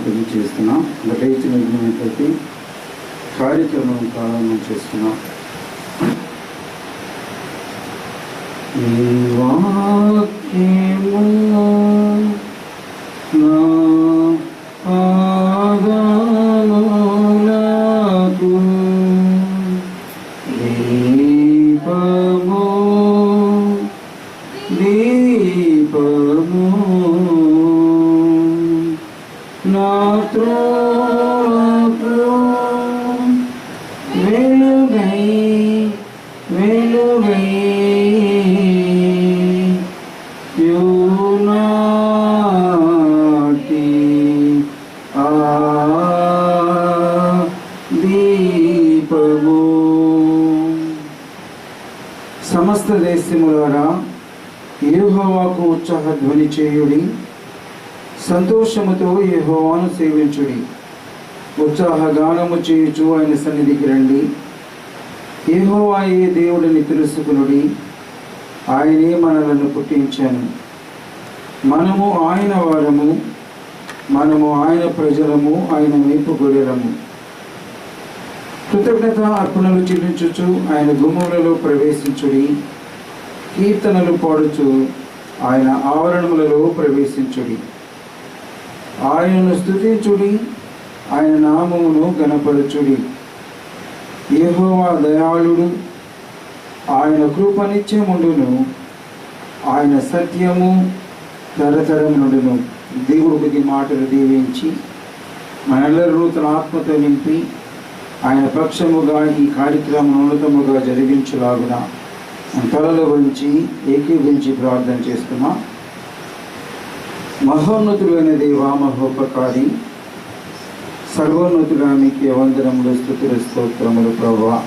తెలియజేస్తున్నాం. గత ఇచ్చిన విజ్ఞానతోటి కార్యక్రమం ప్రారంభం చేస్తున్నాం. ఈ వాక్యము నా పాదములకు దీపము దీపము నా త్రోవకు వెలుగై వెలుగై యునాటి ఆ దీపము. సమస్త దేశములారా యెహోవాకు ఉత్సాహ ధ్వని చేయుడి, సంతోషముతో యెహోవాను సేవించుడి. ఉత్సాహ గానము చేయుచు ఆయన సన్నిధికి రండి. యెహోవాయే దేవుడిని తెలుసుకునుడి, ఆయనే మనలను పుట్టించాను. మనము ఆయన వారము, మనము ఆయన ప్రజలము, ఆయన వైపు గొర్రెలము. కృతజ్ఞత అర్పణలు చెల్లించుచు ఆయన గుమ్మములలో ప్రవేశించుడి. కీర్తనలు పాడుచు ఆయన ఆవరణములలో ప్రవేశించుడి. ఆయనను స్తుతించుడి, ఆయన నామమును గణపరచుడి. యెహోవా దయాళుడు, ఆయన కృప నిత్యముండును, ఆయన సత్యము తరతరముండును. దేవుడికి మాటలు దీవించి మనెల్లరూ తన ఆత్మతో నింపి ఆయన పక్షముగా ఈ కార్యక్రమం ఉన్నతముగా జరిగించులాగున తలలో వంచి ఏకీభించి ప్రార్థన చేస్తున్నాం. మహోన్నతుడైన దేవా, మహోపకారి, సర్వోన్నతుడా, మీకు వందనములు, స్తుతులు, స్తోత్రములు ప్రభువా.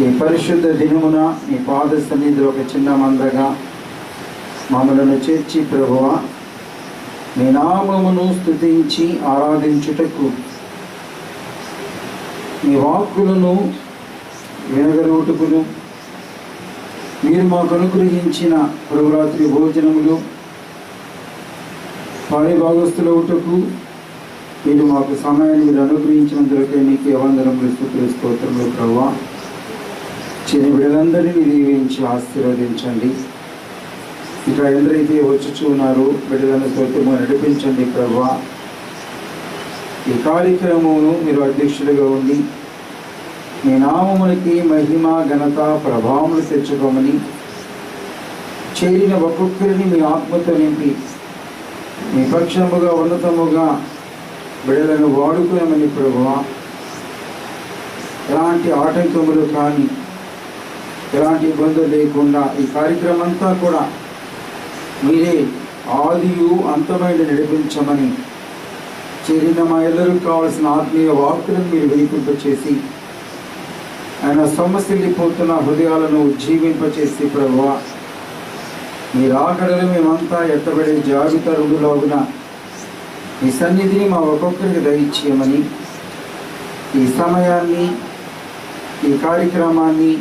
ఈ పరిశుద్ధ దినమున మీ పాద సన్నిధిలో ఒక చిన్న మందగా మమ్మలను చేర్చి ప్రభువా, మీ నామమును స్తుతించి ఆరాధించుటకు, మీ వాక్కులను వినగలుగుటకును, మీరు మాకు అనుగ్రహించిన ప్రభురాత్రి భోజనములు పాలి భాగస్థులవుటకు మీరు మాకు సమయాన్ని మీరు అనుగ్రహించినందుకే మీకు వందనములు, స్తుతులు, స్తోత్రములు ప్రభువా. చిన్న బిడ్డలందరినీ దీవించి ఆశీర్వదించండి. ఇక ఎందరైతే వచ్చుచున్నారో బిడ్డలను స్తోత్రము నడిపించండి ప్రభువా. ఈ కార్యక్రమమును మీరు అధ్యక్షులుగా ఉండి మీ నామమునికి మహిమ, ఘనత, ప్రభావములు తెచ్చుకోమని, చేరిన ఒక్కొక్కరిని మీ ఆత్మతో నింపి మీ పక్షముగా ఉన్నతముగా బిడ్డలను వాడుకున్నామని ప్రభువా. ఎలాంటి ఆటంకములు కానీ ఎలాంటి ఇబ్బందులు లేకుండా ఈ కార్యక్రమం అంతా కూడా మీరే ఆదియు అంతమైన నడిపించమని, చేరిన మా ఎల్లరూ కావలసిన ఆత్మీయ వాక్కులను మీరు వెలిపింపచేసి ఆయన సొమ్మసిల్లిపోతున్న హృదయాలను ఉజ్జీవింపచేసి ప్రభువా, మీ రాకడలు మేమంతా ఎత్తబడే జాబితా రుడులాగున ఈ సన్నిధిని మా ఒక్కొక్కరికి దయచేయమని, ఈ సమయాన్ని, ఈ కార్యక్రమాన్ని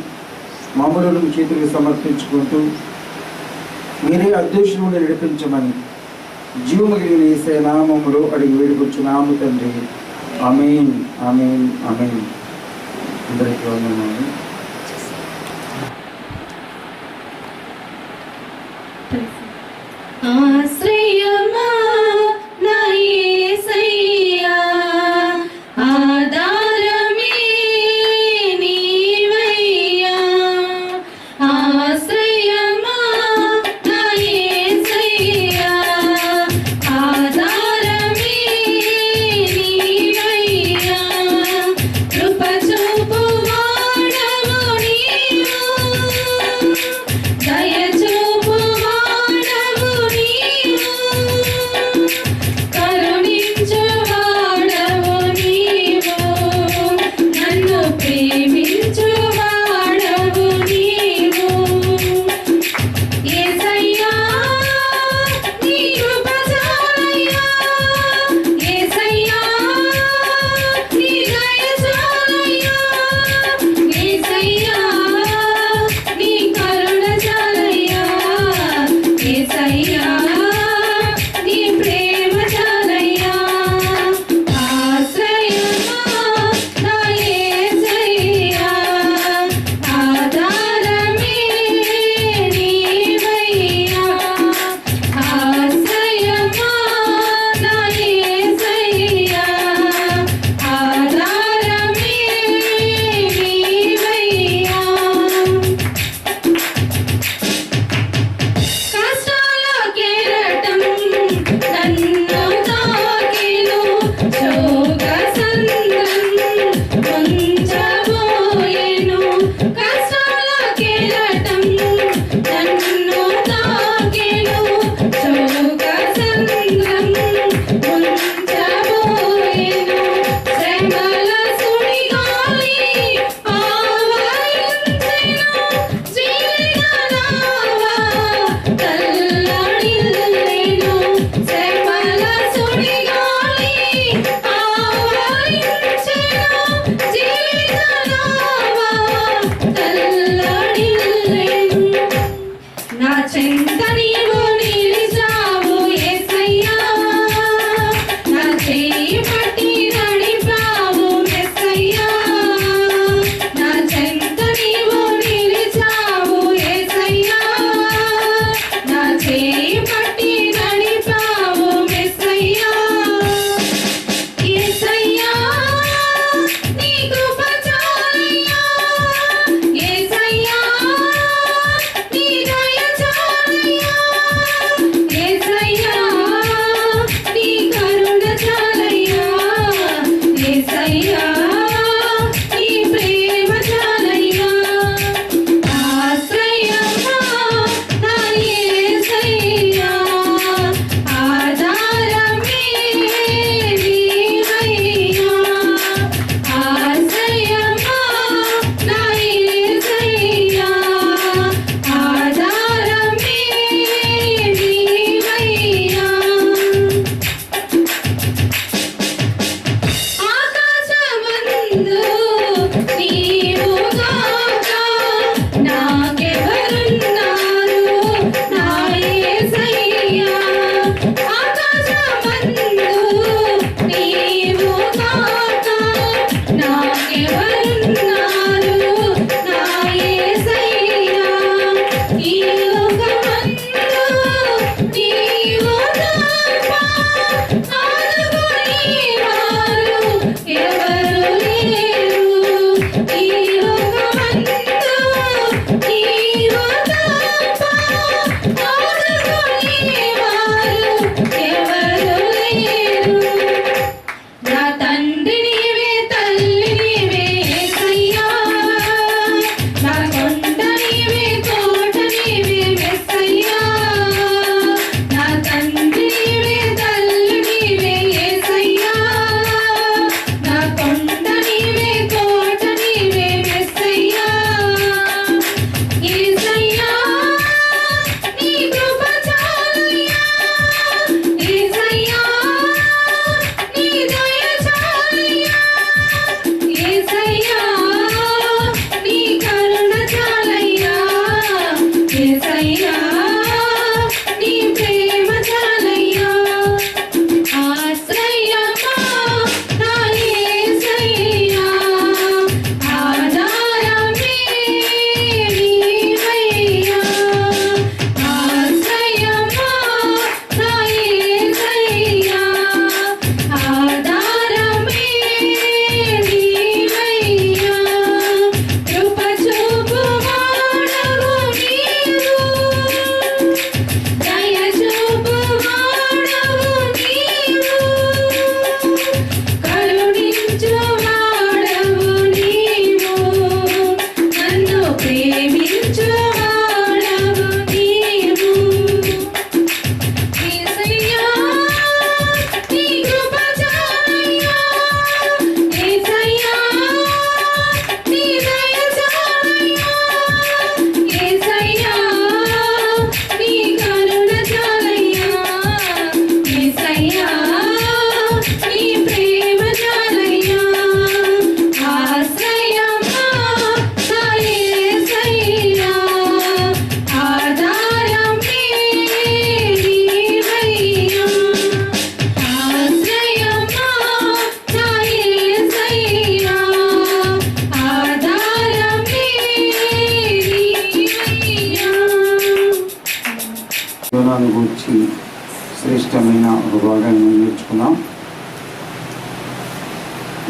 మమ్మలను చేతులకు సమర్పించుకుంటూ మీరే అధ్యక్షుడు నడిపించమని జీవము కలిగిన యేసయ్య నామములో అడిగి వేడుకొచ్చున్నాము తండ్రి. ఆమేన్, ఆమేన్, ఆమేన్. అందరికీ వందనాలు. ఆశ్రయమా నా యేసయ్యా, ఆధారమే నీవయ్యా. ఆశ్రయమా నా యేసయ్యా, ఆధారమే నీవయ్యా.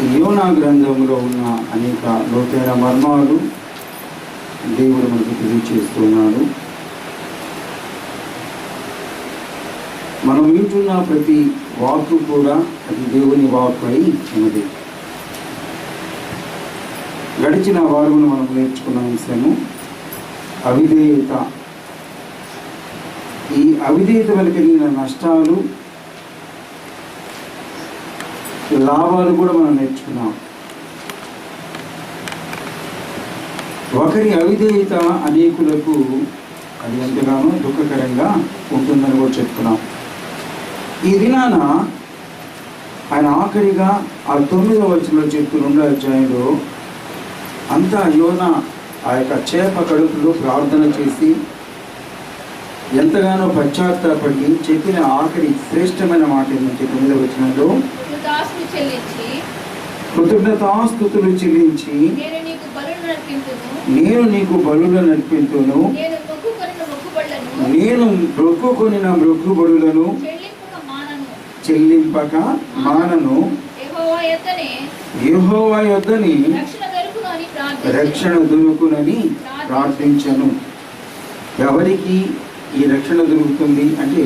ఈ యోనా గ్రంథంలో ఉన్న అనేక లోతైన మర్మాలు దేవుడు మనకు తెలియచేస్తున్నాడు. మనం వింటున్న ప్రతి వాక్కు కూడా అది దేవుని వాక్కు అయి ఉన్నది. గడిచిన వారమును మనం నేర్చుకున్న అంశము అవిధేయత. ఈ అవిధేయత వల్ల కలిగిన నష్టాలు, లాభాలు కూడా మనం నేర్చుకున్నాం. ఒకరి అవిధేయత అనేకులకు అది ఎంతగానో దుఃఖకరంగా ఉంటుందని కూడా చెప్తున్నాం. ఈ దినాన ఆయన ఆఖరిగా ఆ 9వ వచనంలో చెప్తూ 2వ అధ్యాయంలో అంతా యోనా ఆ యొక్క చేప కడుపులో ప్రార్థన చేసి ఎంతగానో పశ్చాత్తాపడి చెప్పిన ఆఖరి శ్రేష్టమైన మాట ఏంటంటే 9వ వచనంలో కృతజ్ఞతాస్తుతులు చెల్లించి నేను నీకు బలులను నడిపింతును, నేను మొక్కుకొనిన మొక్కుబడులను చెల్లింపక మానను, యెహోవా యొద్దనే రక్షణ దొరుకునని ప్రార్థించను. ఎవరికి ఈ రక్షణ దొరుకుతుంది అంటే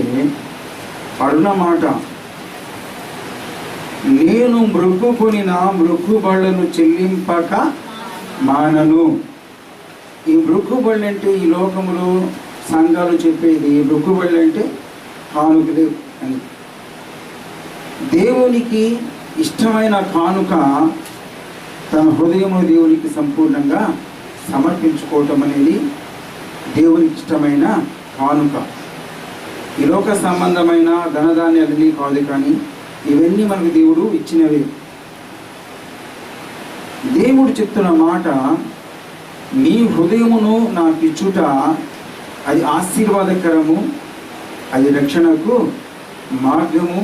అడున్న మాట, నేను మొక్కుకొనిన మొక్కుబడులను చెల్లింపక మానను. ఈ మొక్కుబడులు అంటే ఈ లోకములో సంఘాలు చెప్పేది మొక్కుబడులు అంటే కానుకలు అని. దేవునికి ఇష్టమైన కానుక తన హృదయము దేవునికి సంపూర్ణంగా సమర్పించుకోవటం అనేది దేవునికి ఇష్టమైన కానుక. ఈ లోక సంబంధమైన ధనధాన్యాలని కాదు, కానీ ఇవన్నీ మనకు దేవుడు ఇచ్చినవే. దేవుడు చెప్తున్న మాట, నీ హృదయమును నాకు ఇచ్చుట అది ఆశీర్వాదకరము, అది రక్షణకు మార్గము,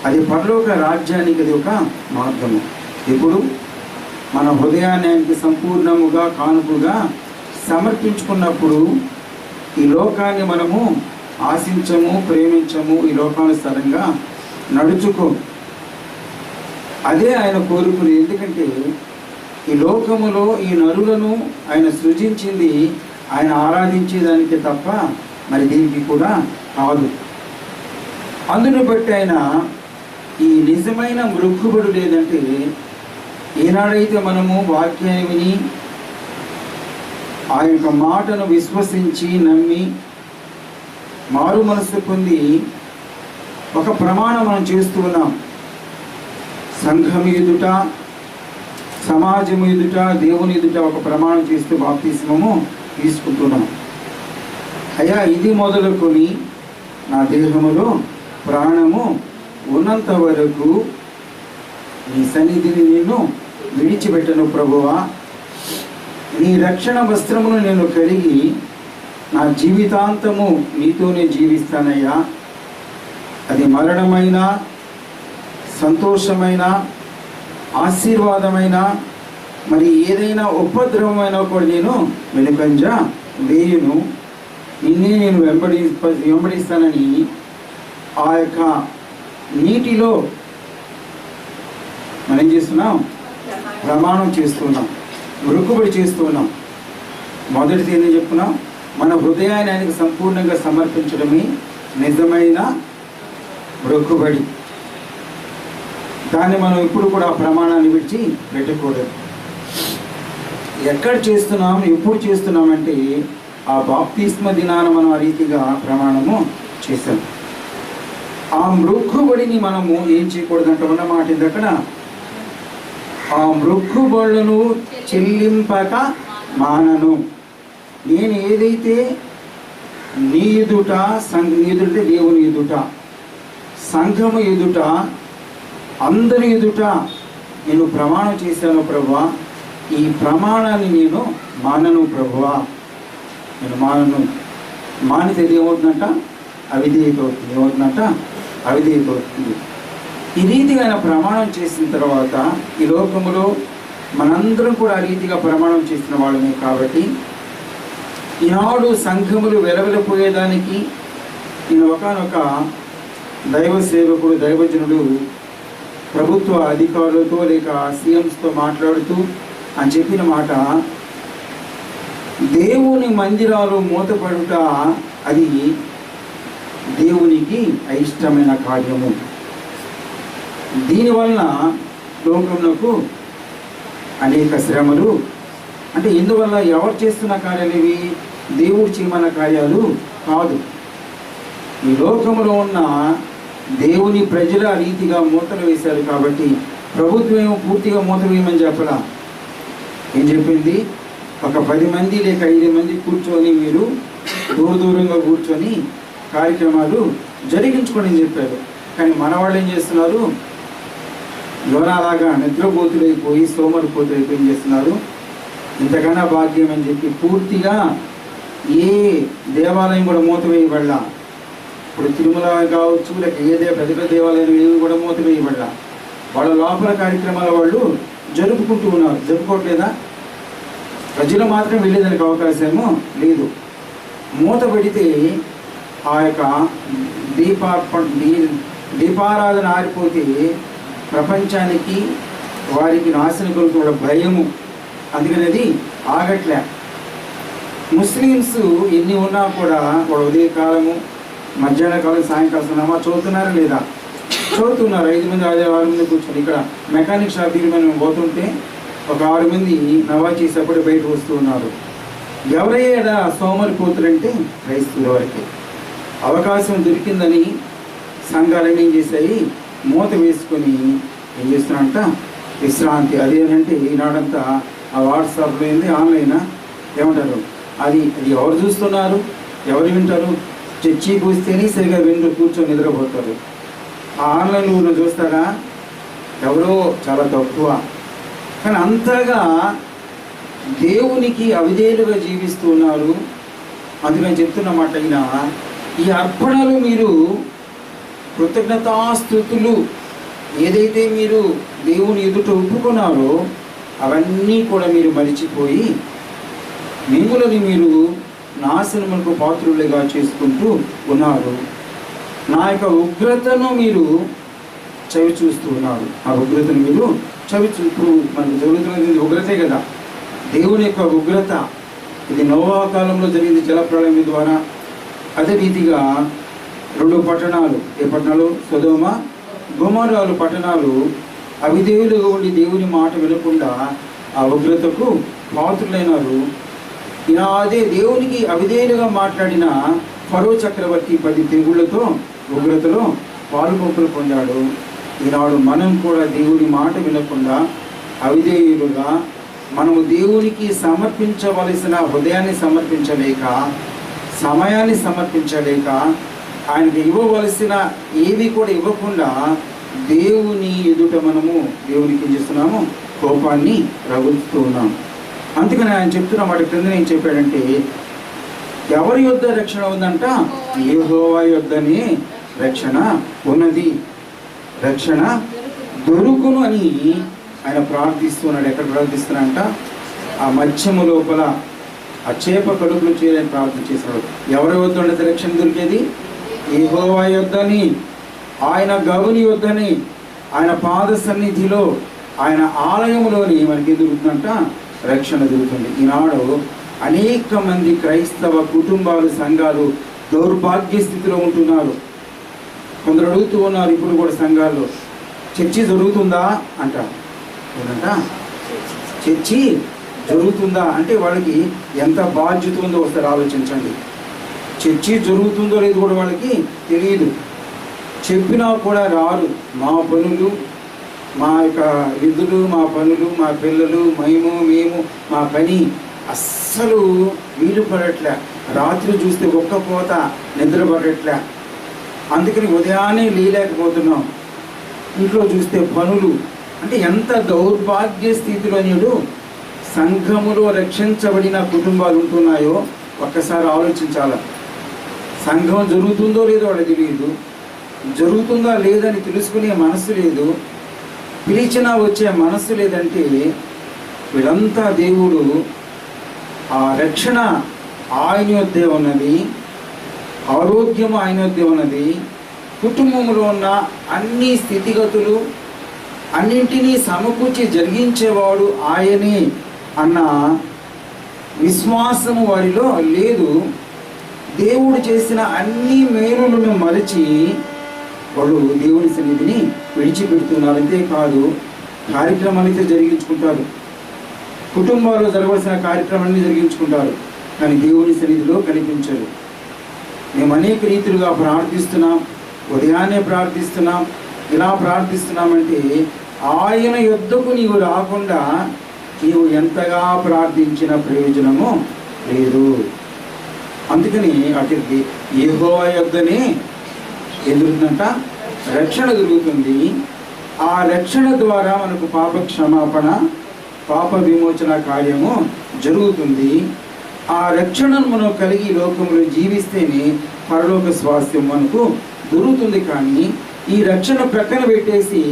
అది పరలోక రాజ్యానికి అది ఒక మార్గము. ఇప్పుడు మన హృదయాన్ని ఆయనకి సంపూర్ణముగా కానుకగా సమర్పించుకున్నప్పుడు ఈ లోకాన్ని మనము ఆశించము, ప్రేమించము, ఈ లోకానుసారంగా నడుచుకో. అదే ఆయన కోరుకునేది. ఎందుకంటే ఈ లోకములో ఈ నరులను ఆయన సృజించింది ఆయన ఆరాధించేదానికి తప్ప మరి దీనికి కూడా కాదు. అందుని బట్టి ఆయన ఈ నిజమైన మొక్కుబడు లేదంటే, ఏనాడైతే మనము వాక్యాన్ని విని ఆ యొక్క మాటను విశ్వసించి నమ్మి మారు మనసు పొంది ఒక ప్రమాణం మనం చేస్తూ ఉన్నాం. సంఘం ఎదుట, సమాజం ఎదుట, దేవుని ఎదుట ఒక ప్రమాణం చేస్తూ బాప్తిస్మము తీసుకుంటున్నాం. అయ్యా, ఇది మొదలుకొని నా దేహములో ప్రాణము ఉన్నంత వరకు నీ సన్నిధిని నేను విడిచిపెట్టను ప్రభువా. నీ రక్షణ వస్త్రమును నేను కలిగి నా జీవితాంతము నీతోనే జీవిస్తానయ్యా. అది మరణమైన, సంతోషమైన, ఆశీర్వాదమైన, మరి ఏదైనా ఉపద్రవమైన కూడా నేను వెనుకంజ వేయును. నిన్నే నేను వెంబడిస్తానని ఆ యొక్క నీటిలో మనం ఏం చేస్తున్నాం? ప్రమాణం చేస్తున్నాం, మొక్కుబడి చేస్తున్నాం. మొదటిది ఏం చెప్పుకున్నాం? మన హృదయాన్ని ఆయనకు సంపూర్ణంగా సమర్పించడమే నిజమైన మొక్కుబడి. దాన్ని మనం ఇప్పుడు కూడా ఆ ప్రమాణాన్ని విడిచి పెట్టకూడదు. ఎక్కడ చేస్తున్నాం, ఎప్పుడు చేస్తున్నామంటే ఆ బాప్తిస్మ దినాన మనం ఆ రీతిగా ప్రమాణము చేశాం. ఆ మొక్కుబడిని మనము ఏం చేయకూడదంటే ఉన్నమాట ఇది అక్కడ, ఆ మొక్కుబడులను చెల్లింపక మానను. నేను ఏదైతే నీ ఎదుట, నీ ఎదుట దేవుని ఎదుట, సంఘము ఎదుట, అందరి ఎదుట నేను ప్రమాణం చేశాను ప్రభువా, ఈ ప్రమాణాన్ని నేను మానను ప్రభువా, నేను మానను. మానితే ఏమవుతుందంట? అవిధేయత అవుతుంది. ఏమవుతుందంట? అవిధేయత అవుతుంది. ఈ రీతిగా ఆయన ప్రమాణం చేసిన తర్వాత ఈ లోకములో మనందరం కూడా ఆ రీతిగా ప్రమాణం చేసిన వాళ్ళమే. కాబట్టి ఈనాడు సంఘములు వెలవెలపోయేదానికి నేను ఒకనొక దైవ సేవకుడు, దైవజనుడు ప్రభుత్వ అధికారులతో లేక సీఎంస్తో మాట్లాడుతూ అని చెప్పిన మాట, దేవుని మందిరాలు మూతపడుట అది దేవునికి అయిష్టమైన కార్యము. దీనివలన లోకమునకు అనేక శ్రమలు, అంటే ఇందువల్ల ఎవరు చేస్తున్న కార్యాలు ఇవి? దేవుడు చేయమన్న కార్యాలు కాదు. ఈ లోకములో ఉన్న దేవుని ప్రజల రీతిగా మూతలు వేశారు కాబట్టి ప్రభుత్వం ఏమో పూర్తిగా మూత వేయమని చెప్పలా. ఏం చెప్పింది? ఒక 10 మంది లేక 5 మంది కూర్చొని మీరు దూరంగా కూర్చొని కార్యక్రమాలు జరిగించుకోండి అని చెప్పారు. కానీ మన వాళ్ళు ఏం చేస్తున్నారు? యువనాలాగా నిద్రపోతులైపోయి సోమరిపోతులైపోయి ఏం చేస్తున్నారు? ఇంతకన్నా భాగ్యం అని చెప్పి పూర్తిగా ఏ దేవాలయం కూడా మూత వేయబడలా. ఇప్పుడు తిరుమల కావచ్చు, లేక పెద్ద పెద్ద దేవాలయం ఏవి కూడా మూత వేయబడలా. వాళ్ళ లోపల కార్యక్రమాల వాళ్ళు జరుపుకుంటూ ఉన్నారు. జరుపుకోవట్లేదా? ప్రజలు మాత్రం వెళ్ళేదానికి అవకాశము లేదు. మూత పెడితే ఆ యొక్క దీపారాధన ఆరిపోతే ప్రపంచానికి వారికి నాశనం కలుగుతున్న భయము, అందుకని అది ఆగట్లే. ముస్లిమ్స్ ఎన్ని ఉన్నా కూడా వాడు ఉదయకాలము, మధ్యాహ్న కాలం, సాయంకాలం నమాజ్ చదువుతున్నారా లేదా? చదువుతున్నారు. 5 మంది 6 మంది కూర్చొని. ఇక్కడ మెకానిక్ షాప్ దగ్గర మనం పోతుంటే ఒక 6 మంది నమాజ్ చేసేప్పుడు బయట వస్తూ ఉన్నారు. ఎవరైనా సోమరిపోతులంటే క్రైస్తవుల వరకే. అవకాశం దొరికిందని సంఘాలన్నీ ఏం చేశాయి? మూత వేసుకొని ఏం చేస్తున్నారంట? విశ్రాంతి. అదేనంటే ఈనాడంతా ఆ వాట్సాప్లో ఏంది, ఆన్లైనా ఏమంటారు, అది ఎవరు చూస్తున్నారు, ఎవరు వింటారు? చర్చికి వస్తేనే సరిగా వింటూ కూర్చొని నిద్రపోతారు. ఆ ఆన్లైన్ ఊరిలో చూస్తారా? ఎవరో చాలా తక్కువ. కానీ అంతగా దేవునికి అవిధేయులుగా జీవిస్తూ ఉన్నారు. అందుకని చెప్తున్నమాట, ఈ అర్పణలు మీరు కృతజ్ఞతాస్తుతులు ఏదైతే మీరు దేవుని ఎదుట ఒప్పుకున్నారో అవన్నీ కూడా మీరు మరిచిపోయి మిమ్మల్ని మీరు నాశనములకు పాత్రులుగా చేసుకుంటూ ఉన్నారు. నా యొక్క ఉగ్రతను మీరు చవి చూస్తూ ఉన్నారు. ఆ ఉగ్రతను మీరు చవి చూస్తూ, మనకు జరుగుతున్నది ఉగ్రతే కదా, దేవుని యొక్క ఉగ్రత. ఇది నోవా కాలంలో జరిగింది జలప్రళయం ద్వారా. అదే రీతిగా 2 పట్టణాలు, ఏ పట్టణాలు? సొదొమ గొమొర్రాలు పట్టణాలు అవిధేయులుగా ఉండి దేవుని మాట వినకుండా ఆ ఉగ్రతకు పాత్రులైనారు. అదే దేవునికి అవిధేయులుగా మాట్లాడిన ఫరో చక్రవర్తి 10 తెగుళ్లతో ఉగ్రతలో పాలుపంపులు పొందాడు. ఈనాడు మనం కూడా దేవుని మాట వినకుండా అవిధేయులుగా మనము దేవునికి సమర్పించవలసిన హృదయాన్ని సమర్పించలేక, సమయాన్ని సమర్పించలేక, ఆయనకి ఇవ్వవలసిన ఏవి కూడా ఇవ్వకుండా దేవుని ఎదుట మనము దేవునికి ఏం చేస్తున్నాము? కోపాన్ని రగులుతూ ఉన్నాము. అందుకని ఆయన చెప్తున్న వాటి క్రింద ఏం చెప్పాడంటే, ఎవరి యొద్ద రక్షణ ఉందంట? యెహోవా యొద్దనే రక్షణ ఉన్నది, రక్షణ దొరుకును అని ఆయన ప్రార్థిస్తున్నాడు. ఎక్కడ ప్రార్థిస్తున్నాడంట? ఆ మత్స్యము లోపల ఆ చేప కడుపులో చేయాలని ప్రార్థన చేశాడు. ఎవరి వద్ద ఉండదు రక్షణ దొరికేది? యెహోవా యొద్దని, ఆయన గవుని యొద్దని, ఆయన పాద సన్నిధిలో, ఆయన ఆలయంలోని మనకి దొరుకుతుందంట రక్షణ దొరుకుతుంది. ఈనాడు అనేక మంది క్రైస్తవ కుటుంబాలు, సంఘాలు దౌర్భాగ్య స్థితిలో ఉంటున్నారు. కొందరు అడుగుతూ ఉన్నారు ఇప్పుడు కూడా సంఘాల్లో, చర్చి జరుగుతుందా అంటారు. ఏంటంట? చర్చి జరుగుతుందా అంటే వాళ్ళకి ఎంత బాధ్యత ఉందో ఒకసారి ఆలోచించండి. చర్చి జరుగుతుందో లేదో కూడా వాళ్ళకి తెలియదు. చెప్పినా కూడా రారు. మా పనులు, మా యొక్క విధులు, మా పనులు, మా పిల్లలు, మేము మా పని అస్సలు వీలు పడట్లే. రాత్రి చూస్తే ఒక్క పూత నిద్ర పడట్లే. అందుకని ఉదయాన్నే లేలేకపోతున్నాం. ఇంట్లో చూస్తే పనులు. అంటే ఎంత దౌర్భాగ్య స్థితిలో నేడు సంఘములో రక్షించబడిన కుటుంబాలు ఉంటున్నాయో ఒక్కసారి ఆలోచించాల. సంఘం జరుగుతుందో లేదో వాళ్ళకి తెలియదు, జరుగుతుందా లేదని తెలుసుకునే మనస్సు లేదు, పిలిచినా వచ్చే మనస్సు లేదంటే వీళ్ళంతా దేవుడు ఆ రక్షణ ఆయన వద్దే ఉన్నది, ఆరోగ్యము ఆయన వద్దే ఉన్నది. కుటుంబంలో ఉన్న అన్ని స్థితిగతులు అన్నింటినీ సమకూర్చి జరిగించేవాడు ఆయనే అన్న విశ్వాసము వారిలో లేదు. దేవుడు చేసిన అన్ని మేలులను మరచి వాళ్ళు దేవుని సన్నిధిని విడిచిపెడుతున్నారు. అంతేకాదు కార్యక్రమాలు అయితే జరిగించుకుంటారు, కుటుంబాల్లో జరగవలసిన కార్యక్రమాన్ని జరిగించుకుంటారు, కానీ దేవుని సన్నిధిలో కనిపించరు. మేము అనేక రీతులుగా ప్రార్థిస్తున్నాం, ఉదయాన్నే ప్రార్థిస్తున్నాం, ఇలా ప్రార్థిస్తున్నామంటే ఆయన యొద్దకు నీవు రాకుండా నీవు ఎంతగా ప్రార్థించిన ప్రయోజనము లేదు. అందుకని అటు యెహోవా యొద్దనే ఎదురుందంట రక్షణ దొరుకుతుంది. ఆ రక్షణ ద్వారా మనకు పాప క్షమాపణ, పాప విమోచన కార్యము జరుగుతుంది. ఆ రక్షణను మనం కలిగి లోకంలో జీవిస్తేనే పరలోక స్వాస్థ్యం మనకు దొరుకుతుంది. కానీ ఈ రక్షణ ప్రక్కన పెట్టేసి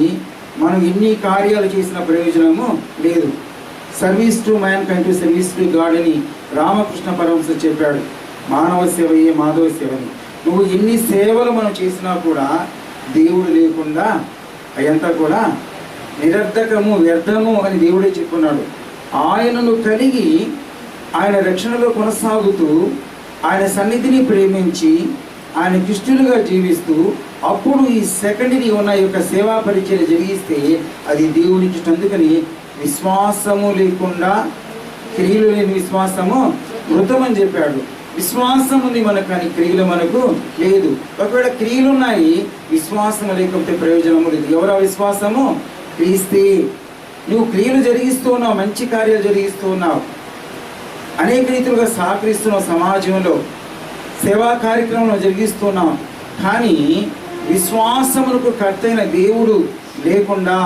మనం ఇన్ని కార్యాలు చేసిన ప్రయోజనము లేదు. Service to man kind to service to God అని రామకృష్ణ పరమహంస చెప్పాడు. మానవ సేవయే మాధవ సేవని. నువ్వు ఎన్ని సేవలు మనం చేసినా కూడా దేవుడు లేకుండా అయంతా కూడా నిరర్ధకము, వ్యర్థము అని దేవుడే చెప్పుకున్నాడు. ఆయనను కలిగి ఆయన రక్షణలో కొనసాగుతూ ఆయన సన్నిధిని ప్రేమించి ఆయన కిష్టులుగా జీవిస్తూ అప్పుడు ఈ సెకండరీ ఉన్న యొక్క సేవా పరిచయం జరిగిస్తే అది దేవునికి ఇష్టం. అందుకని విశ్వాసము లేకుండా క్రియలు లేని విశ్వాసము మృతమని చెప్పాడు. విశ్వాసం ఉంది మనకు, కానీ క్రియలు మనకు లేదు. ఒకవేళ క్రియలు ఉన్నాయి, విశ్వాసం లేకపోతే ప్రయోజనము లేదు. ఎవరా విశ్వాసము? క్రీస్తే. నువ్వు క్రియలు జరిగిస్తూ ఉన్నావు, మంచి కార్యాలు జరిగిస్తూ ఉన్నావు, అనేక రీతులుగా సహకరిస్తున్నావు, సమాజంలో సేవా కార్యక్రమంలో జరిగిస్తున్నావు. కానీ విశ్వాసమునకు కర్తైన దేవుడు లేకుండా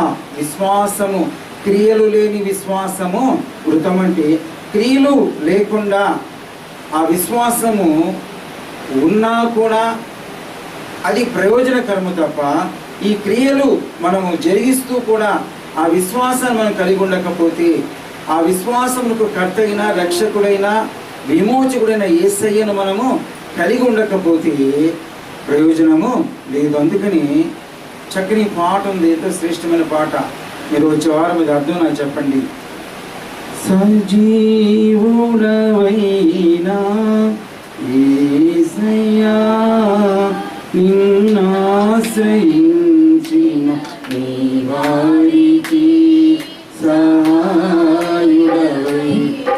విశ్వాసము, క్రియలు లేని విశ్వాసము మృతమంటే క్రియలు లేకుండా ఆ విశ్వాసము ఉన్నా కూడా అది ప్రయోజనకరము తప్ప ఈ క్రియలు మనము జరిగిస్తూ కూడా ఆ విశ్వాసాన్ని మనం కలిగి ఉండకపోతే, ఆ విశ్వాసమునకు కర్తైన రక్షకుడైన విమోచకుడైన యేసయ్యను మనము కలిగి ఉండకపోతే ప్రయోజనము లేదు. అందుకని చక్కని పాట ఉంది, ఎంతో శ్రేష్టమైన పాట. మీరు వచ్చే వారం ఇది అర్థం నాకు చెప్పండి. సజీవుడవైనా యేసయ్యా నిన్నాశ్రయించిన నీ వారికి సహాయుడవై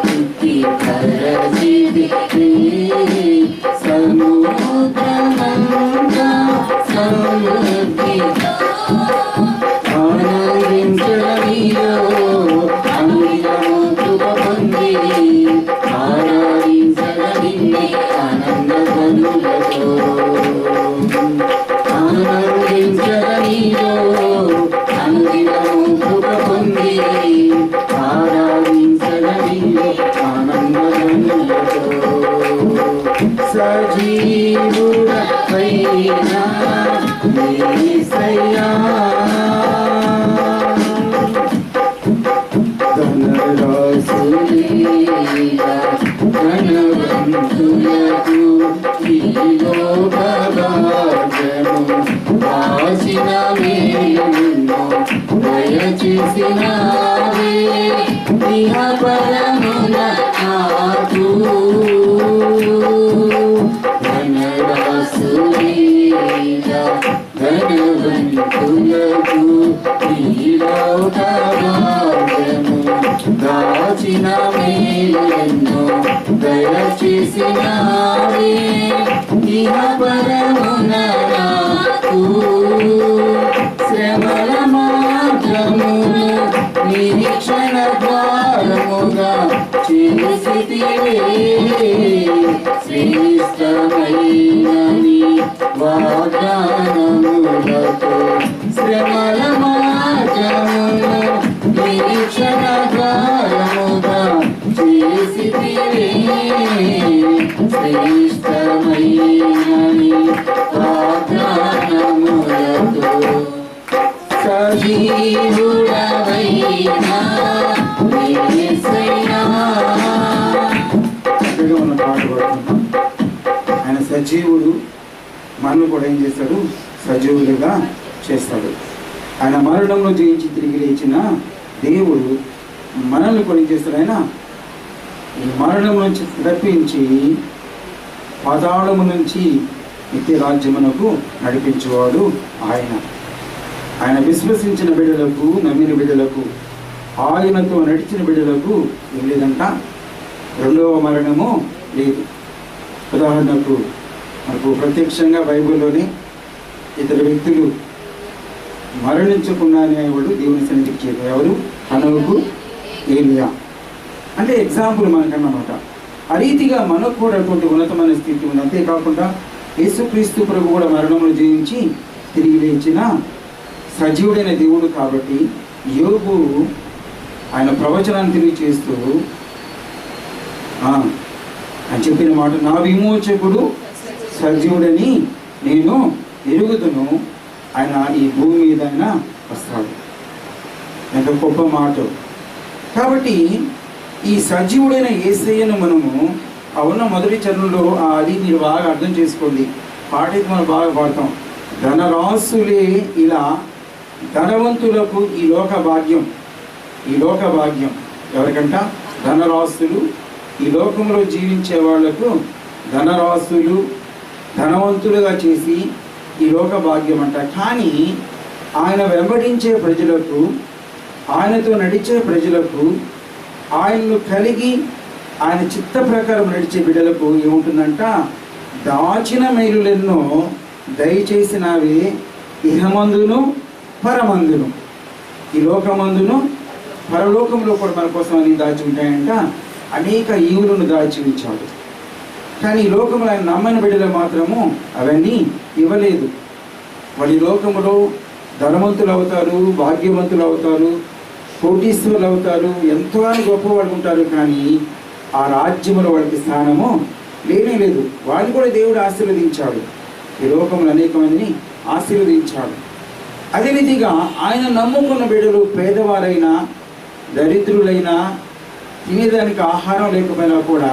ముక్తి కరజితి సముద్రమంతా సమృద్ధితో ఆనందించనియో అనుదినము కృప పొంది ఆరాధించనిన్నే ఆనంద కనులతో ఆనందించనియో అనుదినము కృప పొంది ఆరాధించనిన్నే ఆనంద కనులతో సజీవుడవైనా యేసయ్యా ధనరాశులేగా ధనవంతులకు ఈ లోక భాగ్యము దాచిన మేలును దయచేసినావే ఇహ పరమున నాకు ధనరాశులేగా ధనవంతులకు ఈ లోక భాగ్యము దాచిన మేలును దయచేసినావే ఇహ పరమున నాకు శ్రమల మార్గమును నిరీక్షణ ద్వారముగా చేసితివే శ్రేష్టమైనని వాగ్దానములతో శ్రమల మార్గమును నిరీక్షణ ద్వారముగా చేసితివే శ్రేష్టమైనని వాగ్దానములతో సజీవుడవైనా యేసయ్యా. చక్కగా మనం పాట పాడుతున్నాం. ఆయన సజీవుడు, మనల్ని కూడా ఏం చేస్తాడు? సజీవులుగా చేస్తాడు. ఆయన మరణంలో జయించి తిరిగి లేచిన దేవుడు మనల్ని కూడా ఏం చేస్తాడు? ఆయన ఈ మరణం నుంచి తప్పించి పాతాళము నుంచి నిత్య రాజ్యమునకు నడిపించేవాడు ఆయన విశ్వసించిన బిడ్డలకు, నమ్మిన బిడ్డలకు, ఆయనతో నడిచిన బిడ్డలకు ఏం లేదంట? రెండవ మరణము లేదు. ఉదాహరణకు మనకు ప్రత్యక్షంగా బైబిల్లోనే ఇద్దరు వ్యక్తులు మరణించకుండానే వాడు దేవుని సన్నిధికి చేరారు. ఎవరు? హనోకు, ఏలియా. అంటే ఎగ్జాంపుల్ మనకన్నమాట. ఆ రీతిగా మనకు కూడా అటువంటి ఉన్నతమైన స్థితి ఉంది. అంతేకాకుండా యేసుక్రీస్తు ప్రభు కూడా మరణంలో జయించి తిరిగి లేచిన సజీవుడైన దేవుడు కాబట్టి యోబు ఆయన ప్రవచనాన్ని తెలియచేస్తూ ఆయన చెప్పిన మాట, నా విమోచకుడు సజీవుడని నేను ఎరుగుదును, ఆయన ఈ భూమి మీద ఆయన వస్తాడు. ఎంత గొప్ప మాట. కాబట్టి ఈ సజీవుడైన యేసయ్యను మనము ఉన్న మొదటి చరణంలో అది మీరు బాగా అర్థం చేసుకోండి. పాటైతే మనం బాగా పాడతాం. ధనరాశులే ఇలా ధనవంతులకు ఈ లోక భాగ్యం. ఎవరికంట? ధనరాశులు. ఈ లోకంలో జీవించే వాళ్లకు ధనరాశులు ధనవంతులుగా చేసి ఈ లోక భాగ్యం అంట. కానీ ఆయన వెంబడించే ప్రజలకు, ఆయనతో నడిచే ప్రజలకు, ఆయన్ను కలిగి ఆయన చిత్త ప్రకారం నడిచే బిడ్డలకు ఏముంటుందంట? దాచిన మేలులెన్నో దయచేసినవే ఇహమందును పరమందును. ఈ లోకమందును పరలోకంలో కూడా మన కోసం అన్ని దాచి ఉంటాయంట. అనేక ఈవులను దాచి ఉంచాడు. కానీ ఈ లోకంలో ఆయన నమ్మని బిడ్డలు మాత్రము అవన్నీ ఇవ్వలేదు. వాళ్ళు ఈ లోకములో ధనవంతులు అవుతారు, భాగ్యవంతులు అవుతారు, కోటీశ్వరులు అవుతారు, ఎంతో గొప్పవాళ్ళు ఉంటారు. కానీ ఆ రాజ్యములో వాళ్ళకి స్థానము లేనే లేదు. వాళ్ళు కూడా దేవుడు ఆశీర్వదించాడు. ఈ లోకంలో అనేక మందిని ఆశీర్వదించాడు. అదే విధిగా ఆయన నమ్ముకున్న బిడ్డలు పేదవారైనా, దరిద్రులైనా, తినేదానికి ఆహారం లేకపోయినా కూడా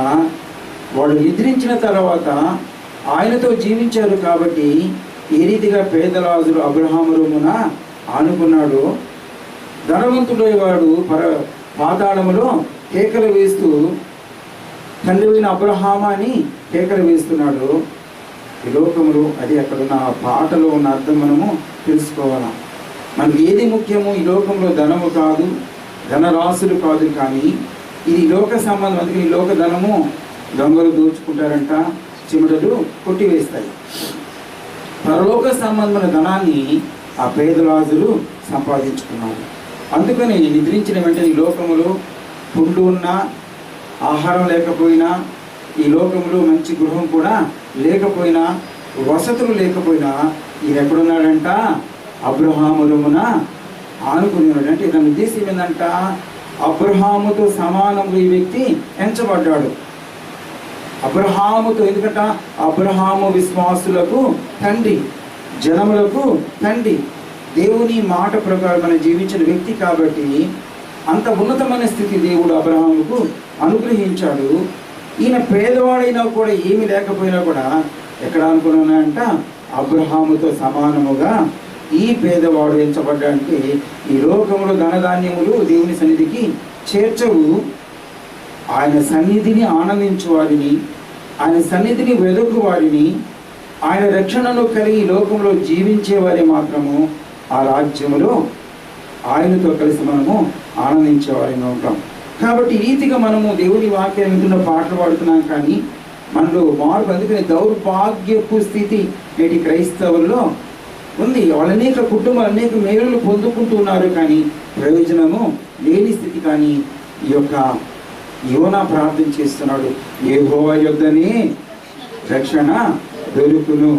వాళ్ళు నిద్రించిన తర్వాత ఆయనతో జీవించారు. కాబట్టి ఏ రీతిగా పేదరాజులు అబ్రహాము రొమ్మున ఆనుకున్నాడు, ధనవంతుడైవాడు పాతాళములో కేకలు వేస్తూ తండ్రివైన అబ్రహామా అని కేకలు వేస్తున్నాడు. ఈ లోకములు అది అక్కడున్న ఆ పాటలో ఉన్న అర్థం మనము తెలుసుకోవాలా. మనకి ఏది ముఖ్యము? ఈ లోకంలో ధనము కాదు, ధనరాశులు కాదు, కానీ ఇది లోక సంబంధం. అందుకని ఈ లోక ధనము దొంగలు దోచుకుంటారంట, చిమటలు కొట్టివేస్తాయి. పరలోక సంబంధమైన ధనాన్ని ఆ పేదరాజులు సంపాదించుకున్నారు. అందుకని నిద్రించిన వెంటనే ఈ లోకములో పుండు ఉన్నా, ఆహారం లేకపోయినా, ఈ లోకంలో మంచి గృహం కూడా లేకపోయినా, వసతులు లేకపోయినా, ఈయన ఎక్కడున్నాడంట? అబ్రహాము రొమ్మున ఆనుకుని ఉన్నాడు. అంటే దాని ఉద్దేశం ఏంటంట? అబ్రహాముతో సమానంగా ఈ వ్యక్తి ఎంచబడ్డాడు. అబ్రహాముతో, ఎందుకంట అబ్రహాము విశ్వాసులకు తండ్రి, జనములకు తండ్రి, దేవుని మాట ప్రకారం మనం జీవించిన వ్యక్తి కాబట్టి అంత ఉన్నతమైన స్థితి దేవుడు అబ్రహాముకు అనుగ్రహించాడు. ఈయన పేదవాడైనా కూడా, ఏమీ లేకపోయినా కూడా ఎక్కడ అనుకున్నానంట? అబ్రహాముతో సమానముగా ఈ పేదవాడు ఎంచబడ్డానికి. ఈ లోకంలో ధనధాన్యములు దేవుని సన్నిధికి చేర్చవు. ఆయన సన్నిధిని ఆనందించు వారిని, ఆయన సన్నిధిని వెదుకు వారిని, ఆయన రక్షణను కలిగి లోకంలో జీవించే వారి మాత్రము ఆ రాజ్యములో ఆయనతో కలిసి మనము ఆనందించేవారిని ఉంటాం. కాబట్టి ఈ రీతిగా మనము దేవుని వాక్యాన్ని వింటున్న పాటలు పాడుతున్నాం, కానీ మనలో మార్పు. అందుకని దౌర్భాగ్యపు స్థితి నేటి క్రైస్తవుల్లో ఉంది. వాళ్ళు అనేక కుటుంబాలు అనేక మేలులు పొందుకుంటున్నారు, కానీ ప్రయోజనము లేని స్థితి. కానీ ఈ యొక్క యోనా ప్రార్థన చేస్తున్నాడు, యెహోవా యొద్దనే రక్షణ దొరుకును.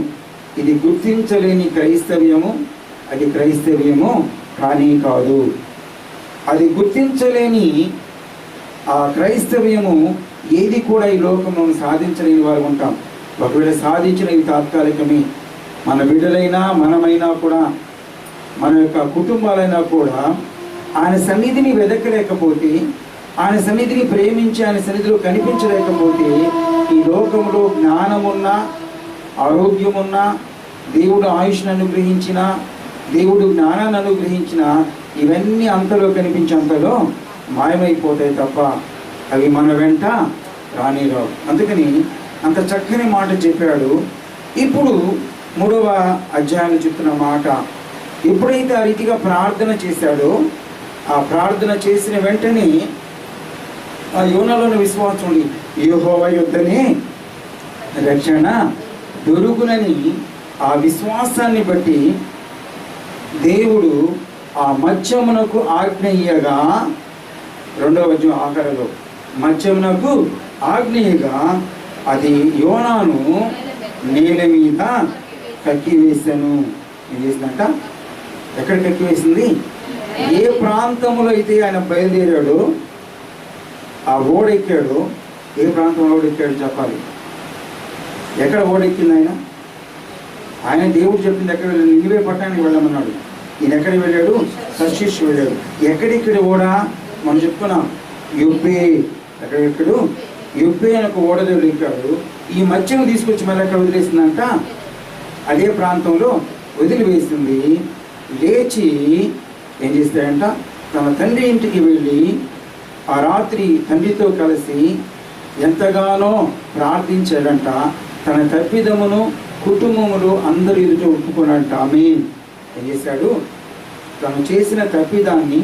ఇది గుర్తించలేని క్రైస్తవ్యము అది క్రైస్తవ్యము కానీ కాదు. అది గుర్తించలేని ఆ క్రైస్తవ్యము ఏది కూడా ఈ లోకంలో సాధించలేని వారు ఉంటాం. ఒకవేళ సాధించినవి తాత్కాలికమే. మన బిడ్డలైనా, మనమైనా కూడా, మన యొక్క కుటుంబాలైనా కూడా ఆయన సన్నిధిని వెదకలేకపోతే, ఆయన సన్నిధిని ప్రేమించి ఆయన సన్నిధిలో కనిపించలేకపోతే, ఈ లోకంలో జ్ఞానమున్నా, ఆరోగ్యమున్నా, దేవుడు ఆయుష్ను అనుగ్రహించిన, దేవుడు జ్ఞానాన్ని అనుగ్రహించిన ఇవన్నీ అంతలో కనిపించేంతలో మాయమైపోతాయి తప్ప అవి మన వెంట రానిరావు. అందుకని అంత చక్కని మాట చెప్పాడు. ఇప్పుడు 3వ అధ్యాయం చెప్తున్న మాట, ఎప్పుడైతే ఆ రీతిగా ప్రార్థన చేశాడో ఆ ప్రార్థన చేసిన వెంటనే ఆ యోనాలోని విశ్వాసం ఉంది, యెహోవా యొద్దనే రక్షణ దొరుకునని ఆ విశ్వాసాన్ని బట్టి దేవుడు ఆ మత్స్యమునకు ఆజ్ఞయ్యగా, 2వ అధ్యాయం ఆఖరిలో మత్స్యమునకు ఆజ్ఞయ్యగా అది యోనాను నేల మీద కక్కివేశాను. ఏం చేసిందంట? ఎక్కడ కక్కివేసింది? ఏ ప్రాంతంలో అయితే ఆయన బయలుదేరాడో ఆ ఓడెక్కాడు. ఏ ప్రాంతంలో ఓడెక్కాడు చెప్పాలి. ఎక్కడ ఓడెక్కింది ఆయన దేవుడు చెప్పింది ఎక్కడ వెళ్ళాడు? నినివే పట్టణానికి వెళ్ళమన్నాడు. ఈయన ఎక్కడికి వెళ్ళాడు? తర్షీష్ వెళ్ళాడు. ఎక్కడిక్కడ ఓడ మనం చెప్పుకున్నాం, యొప్పే. ఎక్కడెక్కడు? యొప్పే అని ఒక ఓడ దగ్గర ఎక్కాడు. ఈ మత్స్యను తీసుకొచ్చి మళ్ళీ ఎక్కడ వదిలేసిందంట? అదే ప్రాంతంలో వదిలివేసింది. లేచి ఏం చేస్తాడంట? తన తండ్రి ఇంటికి వెళ్ళి ఆ రాత్రి తండ్రితో కలిసి ఎంతగానో ప్రార్థించాడంట. తన తప్పిదమును కుటుంబములు అందరూ ఎదుట ఒప్పుకున్నాడంట. ఆమేన్. ఏం చేశాడు? తను చేసిన తప్పిదాన్ని,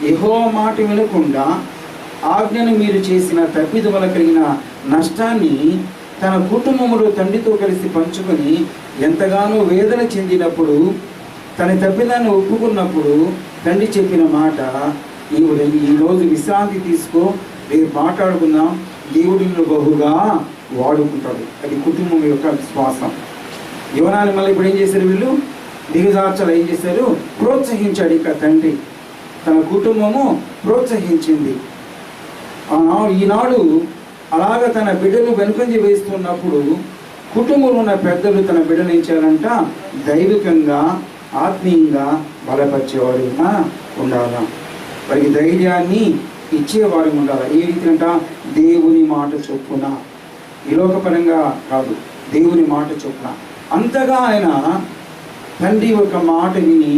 యెహోవా మాట వినకుండా ఆజ్ఞను మీరు చేసిన తప్పిదముల కలిగిన నష్టాన్ని తన కుటుంబములు తండ్రితో కలిసి పంచుకొని ఎంతగానో వేదన చెందినప్పుడు, తన తప్పిదాన్ని ఒప్పుకున్నప్పుడు తండ్రి చెప్పిన మాట, ఈరోజు విశ్రాంతి తీసుకో, రేపు మాట్లాడుకుందాం, దేవుడిని బహుగా వాడుకుంటాడు. అది కుటుంబం యొక్క విశ్వాసం. యోనాని మళ్ళీ ఇప్పుడు ఏం చేశారు? వీళ్ళు దిగజార్చలు ఏం చేశారు? ప్రోత్సహించాడు. ఇక తండ్రి తన కుటుంబము ప్రోత్సహించింది. ఈనాడు అలాగ తన బిడ్డను వెనుకంజ వేస్తున్నప్పుడు కుటుంబంలో ఉన్న పెద్దలు తన బిడ్డను ఏం చేయాలంట? దైవికంగా ఆత్మీయంగా బలపరిచేవారుగా ఉండాలి. వారికి ధైర్యాన్ని ఇచ్చేవారు ఉండాలి. ఏ రీతి అంట? దేవుని మాట చొప్పున, ఈ లోకపరంగా కాదు, దేవుని మాట చొప్పున. అంతగా ఆయన తండ్రి యొక్క మాట విని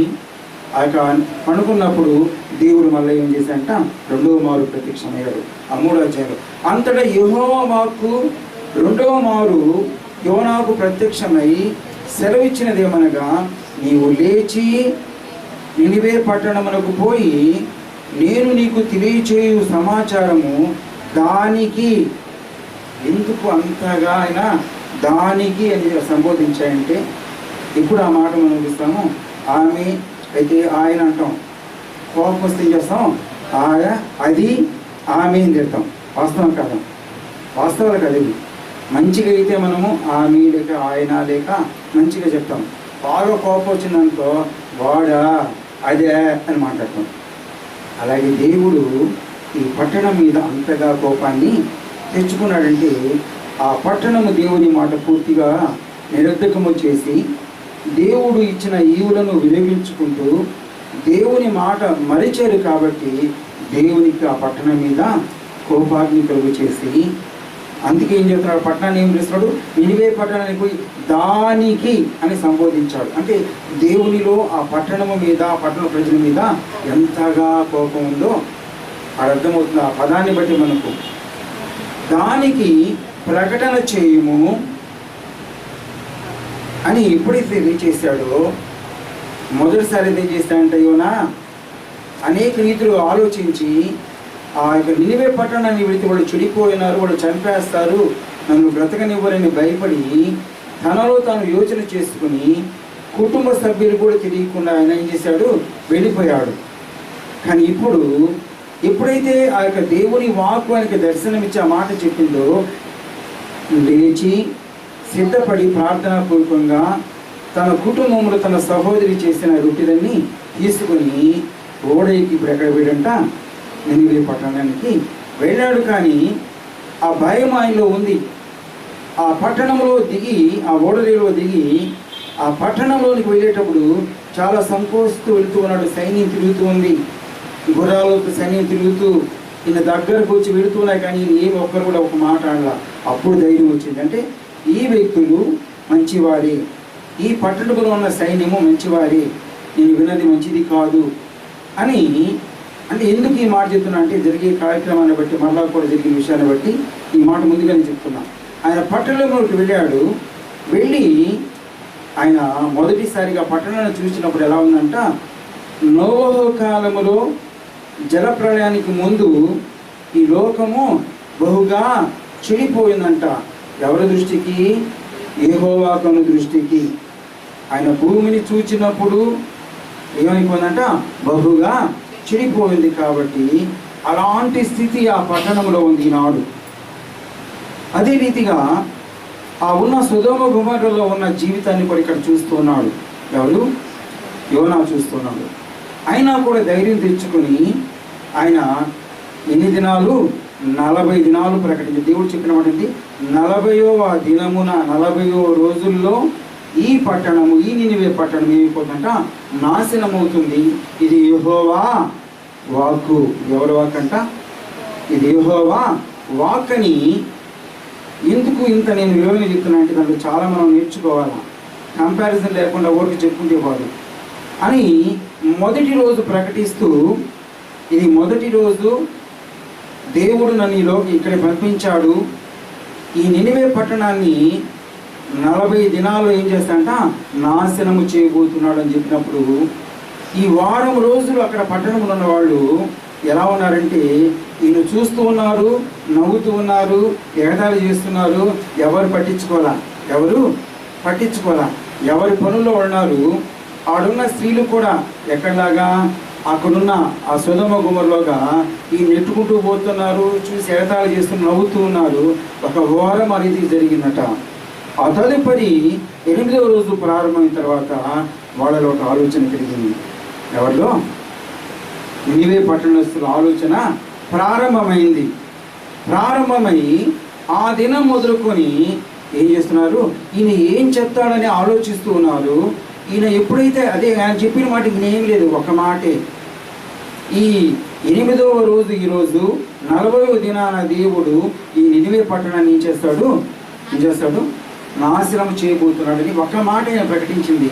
ఆ యొక్క పనుకున్నప్పుడు దేవుడు మళ్ళీ ఏం చేశాడంట? 2వ మారు ప్రత్యక్షమయ్యాడు. ఆ 3వ అధ్యాయంలో అంతటా యెహోవా వాక్కు 2వ మారు యోనాకు ప్రత్యక్షమై సెలవిచ్చినదేమనగా, నీవు లేచి నినివే పట్టణమునకు పోయి నేను నీకు తెలియచేయు సమాచారము దానికి. ఎందుకు అంతగా ఆయన దానికి అని సంబోధించాయంటే, ఇప్పుడు ఆ మాట మనం చూస్తాము. ఆమె అయితే ఆయన అంటాం, కోపం వస్తే ఏం చేస్తాం? అది ఆమె అని తిడతాం. వాస్తవం కాదు, వాస్తవాలు కాదు. ఇది మంచిగా అయితే మనము ఆమె లేక ఆయన లేక మంచిగా చెప్తాం. బాగా కోపం వచ్చిందనుకో, వాడా అదే అని మాట్లాడతాం. అలాగే దేవుడు ఈ పట్టణం మీద అంతగా కోపాన్ని తెచ్చుకున్నాడంటే, ఆ పట్టణము దేవుని మాట పూర్తిగా నిరర్ధకము చేసి దేవుడు ఇచ్చిన ఈవులను వినియోగించుకుంటూ దేవుని మాట మరిచారు. కాబట్టి దేవునికి ఆ పట్టణం మీద కోపాగ్ని కలుగు చేసి, అందుకే ఏం చెప్తున్నాడు? పట్టణాన్ని ఏం చేస్తున్నాడు? నినివే పట్టణానికి పోయి దానికి అని సంబోధించాడు. అంటే దేవునిలో ఆ పట్టణము మీద, ఆ పట్టణ ప్రజల మీద ఎంతగా కోపం ఉందో అది అర్థమవుతుంది ఆ పదాన్ని బట్టి మనకు. దానికి ప్రకటన చేయము అని ఎప్పుడైతే తెలియచేశాడో, మొదటిసారి ఏం చేస్తాడంటే యోనా అనేక రీతులు ఆలోచించి ఆ యొక్క నినివే పట్టణాన్ని వెళితే వాళ్ళు చెడిపోయినారు, వాళ్ళు చంపేస్తారు, నన్ను బ్రతకనివ్వరని భయపడి తనలో తాను యోచన చేసుకుని కుటుంబ సభ్యులు కూడా తెలియకుండా ఆయన ఏం చేశాడు? వెళ్ళిపోయాడు. కానీ ఇప్పుడు ఎప్పుడైతే ఆ యొక్క దేవుని వాక్కు ఆయనకి దర్శనమిచ్చి ఆ మాట చెప్పిందో, లేచి సిద్ధపడి ప్రార్థనాపూర్వకంగా తన కుటుంబంలో తన సహోదరి చేసిన రొట్టెలన్నీ తీసుకొని ఓడైకి ఇప్పుడు ఎక్కడ వెళ్ళంట? నినివే పట్టణానికి వెళ్ళాడు. కానీ ఆ భయం ఆయనలో ఉంది. ఆ పట్టణంలో దిగి, ఆ ఓడరేలో దిగి ఆ పట్టణంలోనికి వెళ్ళేటప్పుడు చాలా సంకోచిస్తూ వెళుతూ ఉన్నాడు. సైన్యం తిరుగుతూ ఉంది, గుర్రాలతో సైన్యం తిరుగుతూ ఈయన దగ్గరకు వచ్చి వెళుతున్నాయి. కానీ ఏమి ఒక్కరు కూడా ఒక మాట అనలా. అప్పుడు ధైర్యం వచ్చింది. అంటే ఈ వ్యక్తులు మంచివారే, ఈ పట్టణంలో ఉన్న సైన్యము మంచివారే, నేను విన్నది మంచిది కాదు అని. అంటే ఎందుకు ఈ మాట చెప్తున్నా అంటే జరిగే కార్యక్రమాన్ని బట్టి, మరలా కూడా జరిగిన విషయాన్ని బట్టి ఈ మాట ముందుగానే చెప్తున్నా. ఆయన పట్టణంలోకి వెళ్ళాడు. వెళ్ళి ఆయన మొదటిసారిగా పట్టణాన్ని చూసినప్పుడు ఎలా ఉందంట, నోవహు కాలములో జలప్రళయానికి ముందు ఈ లోకము బహుగా చెడిపోయిందంట. ఎవరి దృష్టికి? యెహోవా కను దృష్టికి. ఆయన భూమిని చూచినప్పుడు ఏమైపోయిందంట, బహుగా చెడిపోయింది. కాబట్టి అలాంటి స్థితి ఆ పట్టణంలో ఉంది ఈనాడు. అదే రీతిగా ఆ ఉన్న సొదొమ గొమొర్రాలో ఉన్న జీవితాన్ని కూడా ఇక్కడ చూస్తున్నాడు. ఎవరు? యోనా చూస్తున్నాడు. అయినా కూడా ధైర్యం తెచ్చుకొని ఆయన ఎన్ని దినాలు? 40 దినాలు ప్రకటించి దేవుడు చెప్పిన మాట ఏంటి? 40వ దినమున 40వ రోజుల్లో ఈ పట్టణము, ఈ నినివే పట్టణం ఏమైపోతుందంట, నాశనమవుతుంది. ఇది యెహోవా వాక్కు. ఎవరి వాక్ అంట? ఇది యెహోవా వాక్ అని. ఎందుకు ఇంత నేను వివరణ చెప్తున్నా అంటే దాంట్లో చాలా మనం నేర్చుకోవాలా. కంపారిజన్ లేకుండా ఊరికి చెప్పుకుంటే కాదు అని మొదటి రోజు ప్రకటిస్తూ, ఇది మొదటి రోజు, దేవుడు నన్ను ఇక్కడ పంపించాడు, ఈ నినివే పట్టణాన్ని 40 దినాలు ఏం చేస్తాడంట, నాశనము చేయబోతున్నాడు అని చెప్పినప్పుడు ఈ వారం రోజులు అక్కడ పట్టణంలో ఉన్న వాళ్ళు ఎలా ఉన్నారంటే, ఈయన చూస్తూ ఉన్నారు, నవ్వుతూ ఉన్నారు, ఎగతాళి చేస్తున్నారు. ఎవరు పట్టించుకోవాలా? ఎవరు పట్టించుకోవాలా? ఎవరి పనుల్లో ఉన్నారు. ఆడున్న స్త్రీలు కూడా ఎక్కడలాగా అక్కడున్న ఆ సొదొమ గొమొర్రాలోగా ఈ నెట్టుకుంటూ పోతున్నారు, చూసి ఎగతాళి చేస్తూ నవ్వుతూ ఉన్నారు. ఒక వారం అనేది జరిగిందట. ఆ తదుపరి 8వ రోజు ప్రారంభమైన తర్వాత వాళ్ళలో ఒక ఆలోచన కలిగింది. ఎవరిలో? నినివే పట్టణస్తుల ఆలోచన ప్రారంభమైంది. ప్రారంభమై ఆ దినం మొదలుకొని ఏం చేస్తున్నారు? ఈయన ఏం చెప్తాడని ఆలోచిస్తూ ఉన్నారు. ఈయన ఎప్పుడైతే అదే ఆయన చెప్పిన మాటకి ఏం లేదు, ఒక మాటే. ఈ 8వ రోజు, ఈరోజు 40వ దినాన దేవుడు ఈ నినివే పట్టణాన్ని ఏం చేస్తాడు? నాశనం చేయబోతున్నాడని ఒక మాట ఆయన ప్రకటించింది.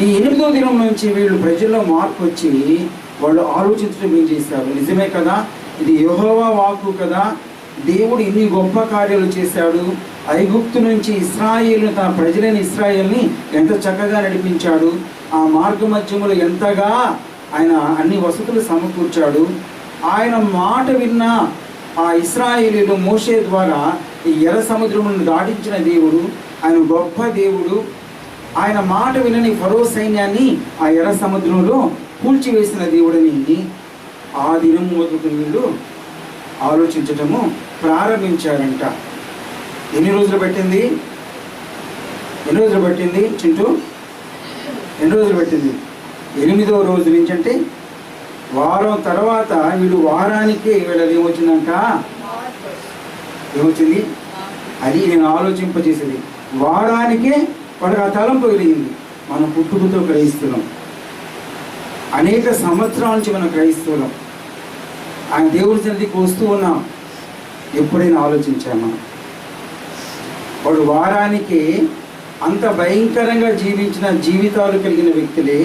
ఈ 8వ దినం నుంచి వీళ్ళు ప్రజల్లో మార్పు వచ్చి వాళ్ళు ఆలోచించడం ఏం చేశారు? నిజమే కదా, ఇది యెహోవా వాక్కు కదా, దేవుడు ఇన్ని గొప్ప కార్యాలు చేశాడు. ఐగుప్తు నుంచి ఇశ్రాయేలుని, తన ప్రజలైన ఇశ్రాయేల్ని ఎంత చక్కగా నడిపించాడు. ఆ మార్గ మధ్యములో ఎంతగా ఆయన అన్ని వసతులు సమకూర్చాడు. ఆయన మాట విన్న ఆ ఇశ్రాయేలీలు మోషే ద్వారా ఈ ఎర్ర సముద్రమును దాటించిన దేవుడు, ఆయన గొప్ప దేవుడు. ఆయన మాట వినని ఫరో సైన్యాన్ని ఆ ఎర్ర సముద్రంలో కూల్చివేసిన దేవుడని ఆ దినం మొదలుకుని వీళ్ళు ఆలోచించటము ప్రారంభించారంట. ఎన్ని రోజులు పట్టింది చింటూ? ఎన్ని రోజులు పట్టింది? 8వ రోజు నుంచి, అంటే వారం తర్వాత వీళ్ళు వారానికే వీళ్ళది ఏమొచ్చిందంట? ఏమొచ్చింది? అది నేను ఆలోచింపజేసేది. వారానికే వాళ్ళకి ఆ తలంపు కలిగింది. మనం పుట్టుకతో గ్రహిస్తున్నాం, అనేక సంవత్సరాల నుంచి మనం గ్రహిస్తున్నాం, ఆయన దేవుడి సన్నిధికి వస్తూ ఉన్నాం. ఎప్పుడైనా ఆలోచించామా? వాడు వారానికి అంత భయంకరంగా జీవించిన జీవితాలు కలిగిన వ్యక్తులే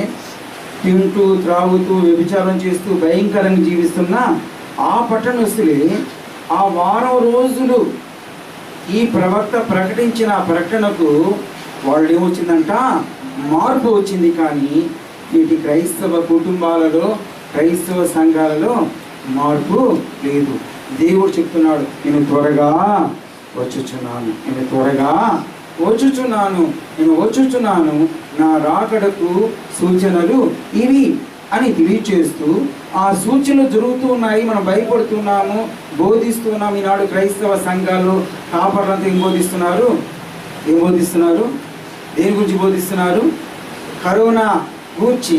తింటూ, త్రాగుతూ, వ్యభిచారం చేస్తూ భయంకరంగా జీవిస్తున్న ఆ పట్టణస్తులే ఆ వారం రోజులు ఈ ప్రవక్త ప్రకటించిన ప్రకటనకు వాళ్ళు ఏమొచ్చిందంట? మార్పు వచ్చింది. కానీ వీటి క్రైస్తవ కుటుంబాలలో, క్రైస్తవ సంఘాలలో మార్పు లేదు. దేవుడు చెప్తున్నాడు, నేను త్వరగా వచ్చుచున్నాను, నా రాకడకు సూచనలు ఇవి అని తెలియచేస్తూ ఆ సూచనలు జరుగుతూ ఉన్నాయి. మనం భయపడుతున్నాము, బోధిస్తున్నాము. ఈనాడు క్రైస్తవ సంఘాలు కాపర్లంతా ఏం బోధిస్తున్నారు? దేని గురించి బోధిస్తున్నారు? కరోనా గూర్చి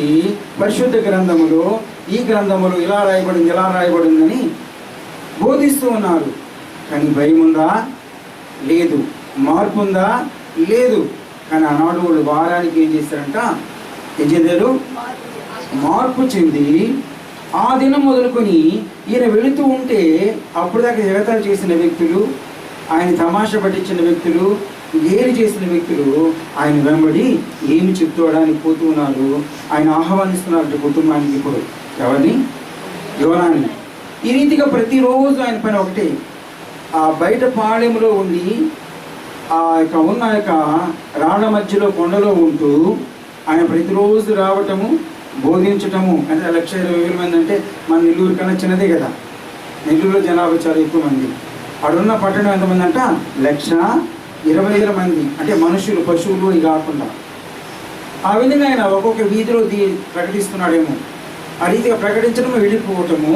పరిశుద్ధ గ్రంథములో, ఈ గ్రంథములో ఇలా రాయబడిందని బోధిస్తూ ఉన్నారు. కానీ భయం ఉందా? లేదు. మార్పు ఉందా? లేదు. కానీ ఆనాడు వాళ్ళు వారానికి ఏం చేశారంట? ఏం చెందారు? మార్పు చెంది ఆ దినం మొదలుకొని ఈయన వెళుతూ ఉంటే అప్పుడు దాకా ఎగతాళి చేసిన వ్యక్తులు, ఆయన తమాషా పట్టించిన వ్యక్తులు, ఏలి చేసిన వ్యక్తులు ఆయన వెంబడి ఏమి చెప్తోడానికి పోతూ ఉన్నారు. ఆయన ఆహ్వానిస్తున్నారు కుటుంబానికి. ఇప్పుడు ఎవరిని? యోనాని. ఈ రీతిగా ప్రతిరోజు ఆయన పని ఒకటే, ఆ బయట పాళెంలో ఉండి ఆ యొక్క ఉన్న యొక్క రాళ్ళ మధ్యలో కొండలో ఉంటూ ఆయన ప్రతిరోజు రావటము, బోధించటము. అంటే 1,20,000 మంది అంటే మన నెల్లూరు కన్నా చిన్నదే కదా. నెల్లూరులో జనాభా చాలా ఎక్కువ మంది. అక్కడున్న పట్టణం ఎంతమంది అంట? 1,20,000 మంది. అంటే మనుషులు, పశువులు ఇవి కాకుండా. ఆ విధంగా ఆయన ఒక్కొక్క వీధిలో ప్రకటిస్తున్నాడేమో. ఆ రీతిగా ప్రకటించడం, వెళ్ళిపోవటము,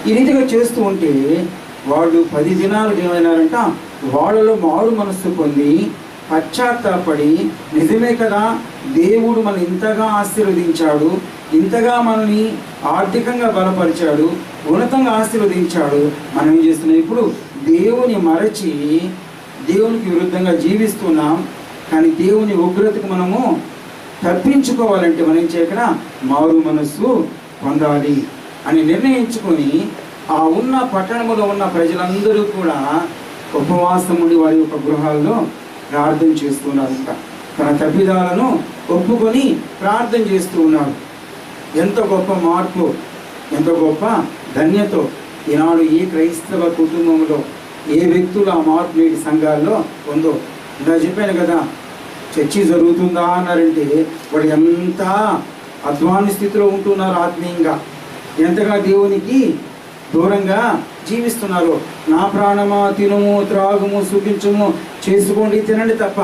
ఈ రీతిగా చేస్తూ ఉంటే వాళ్ళు 10 దినాలు ఏమైనారంట, వాళ్ళలో మారు మనస్సు పొంది పశ్చాత్తాపడి, నిజమే కదా దేవుడు మనం ఇంతగా ఆశీర్వదించాడు, ఇంతగా మనల్ని ఆర్థికంగా బలపరిచాడు, ఉన్నతంగా ఆశీర్వదించాడు, మనం ఏం చేస్తున్నాం ఇప్పుడు? దేవుని మరచి దేవునికి విరుద్ధంగా జీవిస్తున్నాం. కానీ దేవుని ఉగ్రతకు మనము తప్పించుకోవాలంటే మనం ఏం చేయకుండా మారు మనస్సు పొందాలి అని నిర్ణయించుకొని ఆ ఉన్న పట్టణంలో ఉన్న ప్రజలందరూ కూడా ఉపవాసం ఉండి వారి యొక్క గృహాల్లో ప్రార్థన చేస్తున్నారు. తన తప్పిదాలను ఒప్పుకొని ప్రార్థన చేస్తూ ఉన్నారు. ఎంత గొప్ప మార్పు, ఎంత గొప్ప ధన్యత ఈనాడు ఏ క్రైస్తవ కుటుంబంలో, ఏ వ్యక్తులు ఆ మార్పు నేటి సంఘాల్లో ఉందో. ఇలా చెప్పాను కదా, చర్చి జరుగుతుందా అన్నారంటే వాడు ఎంత అధ్వాన స్థితిలో ఉంటున్నారు. ఆత్మీయంగా ఎంతగా దేవునికి దూరంగా జీవిస్తున్నారు. నా ప్రాణమా తినుము, త్రాగుము, సుఖించుము, చేసుకోండి, తినండి తప్ప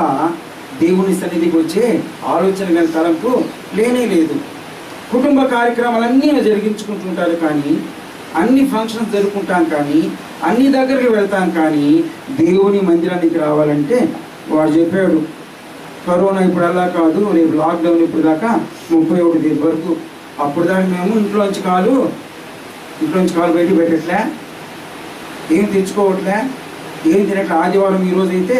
దేవుని సన్నిధికి వచ్చే ఆలోచన కానీ తలంపు లేనే లేదు. కుటుంబ కార్యక్రమాలన్నీ జరిగించుకుంటుంటారు, కానీ అన్ని ఫంక్షన్స్ జరుపుకుంటాం, కానీ అన్ని దగ్గరికి వెళ్తాం, కానీ దేవుని మందిరానికి రావాలంటే వాడు చెప్పాడు కరోనా ఇప్పుడు అలా కాదు, రేపు లాక్డౌన్ ఇప్పుడు దాకా 31 తేదీ వరకు. అప్పుడు దాకా మేము ఇంట్లోంచి కాలు బయట పెట్టట్లే, ఏం తెచ్చుకోవట్లే, ఏం తినట్లే. ఆదివారం ఈరోజు అయితే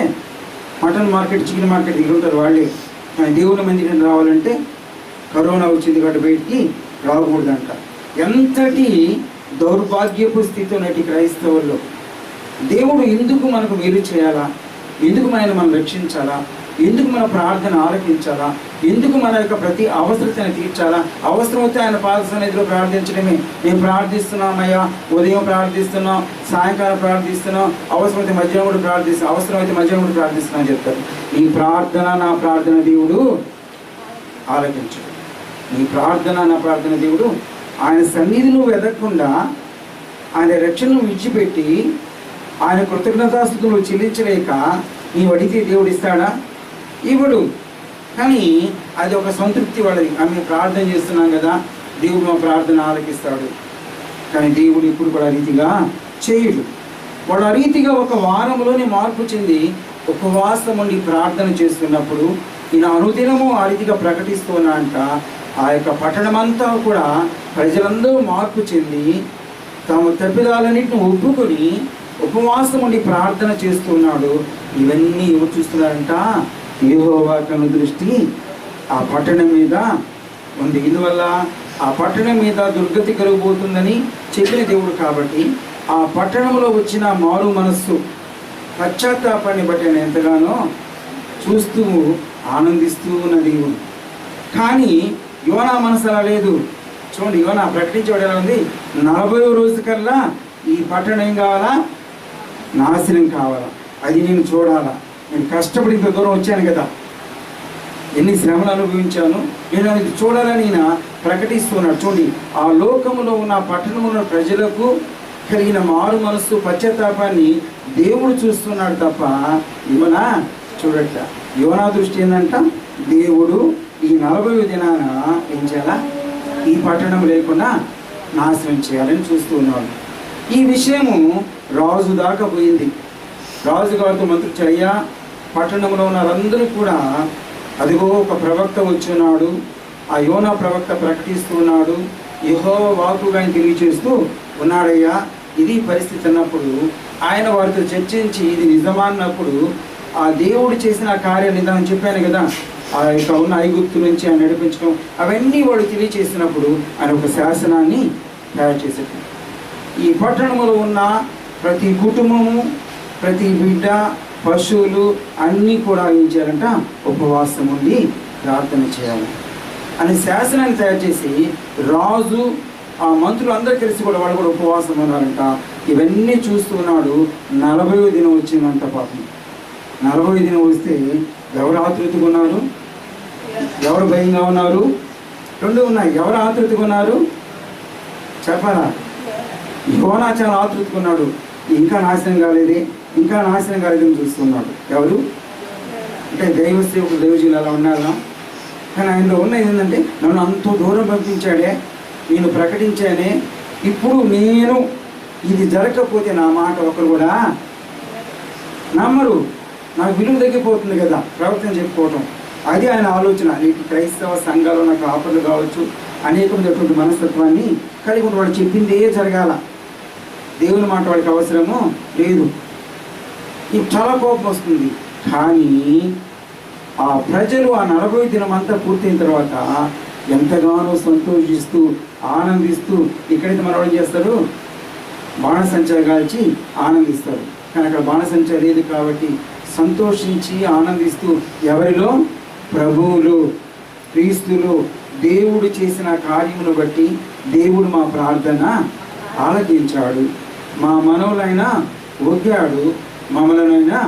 మటన్ మార్కెట్, చికెన్ మార్కెట్ దగ్గర ఉంటారు వాళ్ళే. కానీ దేవుని మందిరానికి రావాలంటే కరోనా వచ్చింది కాబట్టి బయటికి రాకూడదంట. ఎంతటి దౌర్భాగ్యపు స్థితి ఉన్నటి క్రైస్తవుల్లో. దేవుడు ఎందుకు మనకు మేలు చేయాలా? ఎందుకు మనం రక్షించాలా? ఎందుకు మన ప్రార్థన ఆలకించాలా? ఎందుకు మన యొక్క ప్రతి అవసరతను తీర్చాలా? అవసరమైతే ఆయన పాద సన్నిధిలో ప్రార్థించడమే. మేము ప్రార్థిస్తున్నామయ్యా, ఉదయం ప్రార్థిస్తున్నాం, సాయంకాలం ప్రార్థిస్తున్నాం, అవసరమైతే మధ్యాహ్నం కూడా ప్రార్థిస్తున్నాం, అవసరమైతే మధ్యాహ్నం కూడా ప్రార్థిస్తున్నాం అని చెప్తారు. నీ ప్రార్థన నా ప్రార్థన దేవుడు ఆలకించడు. నీ ప్రార్థన నా ప్రార్థన దేవుడు ఆయన సన్నిధి నువ్వు ఎదగకుండా ఆయన రక్షణను విడిచిపెట్టి ఆయన కృతజ్ఞతాస్తుతులు చెల్లించలేక నీవు అడిగితే దేవుడు ఇస్తాడా? ఇవ్వడు. కానీ అది ఒక సంతృప్తి వాళ్ళది. మేము ప్రార్థన చేస్తున్నాం కదా, దేవుడు మా ప్రార్థన ఆలకిస్తాడు. కానీ దేవుడు ఇప్పుడు కూడా ఆ రీతిగా చేయడు. వాడు ఆ రీతిగా ఒక వారంలోనే మార్పు చెంది ఉపవాసం ఉండి ప్రార్థన చేస్తున్నప్పుడు ఈయన అనుదినము ఆ రీతిగా ప్రకటిస్తున్నా అంట. ఆ యొక్క పట్టణమంతా కూడా ప్రజలందరూ మార్పు చెంది తాము తప్పిదాలన్నింటిని ఒప్పుకొని ఉపవాసం ఉండి ప్రార్థన చేస్తున్నాడు. ఇవన్నీ ఎవరు చూస్తున్నారంట? యెహోవా కను దృష్టి ఆ పట్టణం మీద ఉంది. ఇందువల్ల ఆ పట్టణం మీద దుర్గతి కలుగబోతుందని చెప్పిన దేవుడు కాబట్టి ఆ పట్టణంలో వచ్చిన మారు మనస్సు, పశ్చాత్తాపాన్ని బట్టి ఆయన ఎంతగానో చూస్తూ ఆనందిస్తూ ఉన్న దేవుడు. కానీ యోనా మనసు అలా లేదు. చూడండి, యోనా ప్రకటించేవాడు ఎలా ఉంది? 40వ రోజు కల్లా ఈ పట్టణం ఏం కావాలా? నాశనం కావాలా? అది నేను చూడాలా? నేను కష్టపడి ఇంత దూరం వచ్చాను కదా, ఎన్ని శ్రమలు అనుభవించాను, నేను అది చూడాలని ఈయన ప్రకటిస్తున్నాడు. చూడండి, ఆ లోకంలో ఉన్న పట్టణంలో ప్రజలకు కలిగిన మారు మనస్సు, పశ్చాత్తాపాన్ని దేవుడు చూస్తున్నాడు తప్ప యోనా చూడట. యోనా దృష్టి ఏంటంట? దేవుడు ఈ 40వ దినాన ఏం చేయాలా? ఈ పట్టణం లేకుండా నాశనం చేయాలని చూస్తూ ఉన్నాడు. ఈ విషయము రాజు దాకా పోయింది. రాజుగారితో మంత్రి అయ్యా, పట్టణంలో ఉన్న వారందరూ కూడా అదిగో ఒక ప్రవక్త వచ్చున్నాడు, ఆ యోనా ప్రవక్త ప్రకటిస్తున్నాడు, యెహోవా వాక్కుగా ఆయన తెలియజేస్తూ ఉన్నాడయ్యా, ఇది పరిస్థితి అన్నప్పుడు ఆయన వారితో చర్చించి ఇది నిజమా అన్నప్పుడు ఆ దేవుడు చేసిన కార్యం నిజం చెప్పాను కదా, ఆ యొక్క ఉన్న ఐగుప్తు నుంచి ఆయన నడిపించడం, అవన్నీ వాడు తెలియచేసినప్పుడు ఆయన ఒక శాసనాన్ని తయారు చేశాడు. ఈ పట్టణంలో ఉన్న ప్రతి కుటుంబము, ప్రతి బిడ్డ, పశువులు అన్నీ కూడా ఏం చేయాలంట, ఉపవాసం ఉండి ప్రార్థన చేయాలి అని శాసనాన్ని తయారు చేసి రాజు ఆ మంత్రులు అందరూ కలిసి కూడా వాళ్ళు కూడా ఉపవాసం ఉన్నారంట. ఇవన్నీ చూస్తున్నాడు. 40వ దినం వచ్చిందంట. పాపం 40వ దినం వస్తే ఎవరు ఆతృతగా ఉన్నారు, ఎవరు భయంగా ఉన్నారు? రెండు ఉన్నాయి. ఎవరు ఆతృతగా ఉన్నారు చెప్పాలా? యోనా చాలా ఆతృతగా ఉన్నాడు. ఇంకా నాశనం కాలేదే, ఇంకా నాశనం కాలేదని చూస్తున్నాడు. ఎవరు అంటే దైవ సేవకులు, దైవజీలు అలా ఉన్నారా? కానీ ఆయనలో ఉన్నది ఏంటంటే, నన్ను అంత దూరం పంపించాడే, నేను ప్రకటించానే, ఇప్పుడు నేను ఇది జరగకపోతే నా మాట ఒకరు కూడా నమ్మరు, నాకు విలువ తగ్గిపోతుంది కదా ప్రవక్తని చెప్పుకోవటం. అది ఆయన ఆలోచన. నేటి క్రైస్తవ సంఘాలు నాకు ఆపదలు కావచ్చు, అనేకమైనటువంటి మనస్తత్వాన్ని కలిగి ఉన్న వాడు చెప్పిందే జరగాల, దేవుని మాట వాడికి అవసరము లేదు. ఇది చాలా కోపం వస్తుంది. కానీ ఆ ప్రజలు ఆ 40వ దినం అంతా పూర్తయిన తర్వాత ఎంతగానో సంతోషిస్తూ ఆనందిస్తూ, ఇక్కడైతే మనం ఏం చేస్తారు, బాణసంచా కాల్చి ఆనందిస్తారు. కానీ అక్కడ బాణసంచా లేదు కాబట్టి సంతోషించి ఆనందిస్తూ, ఎవరిలో? ప్రభువులు, క్రీస్తులు. దేవుడు చేసిన కార్యమును బట్టి దేవుడు మా ప్రార్థన ఆలకించాడు, మా మనవులైనా ఒగ్గాడు, మమ్మలనైనా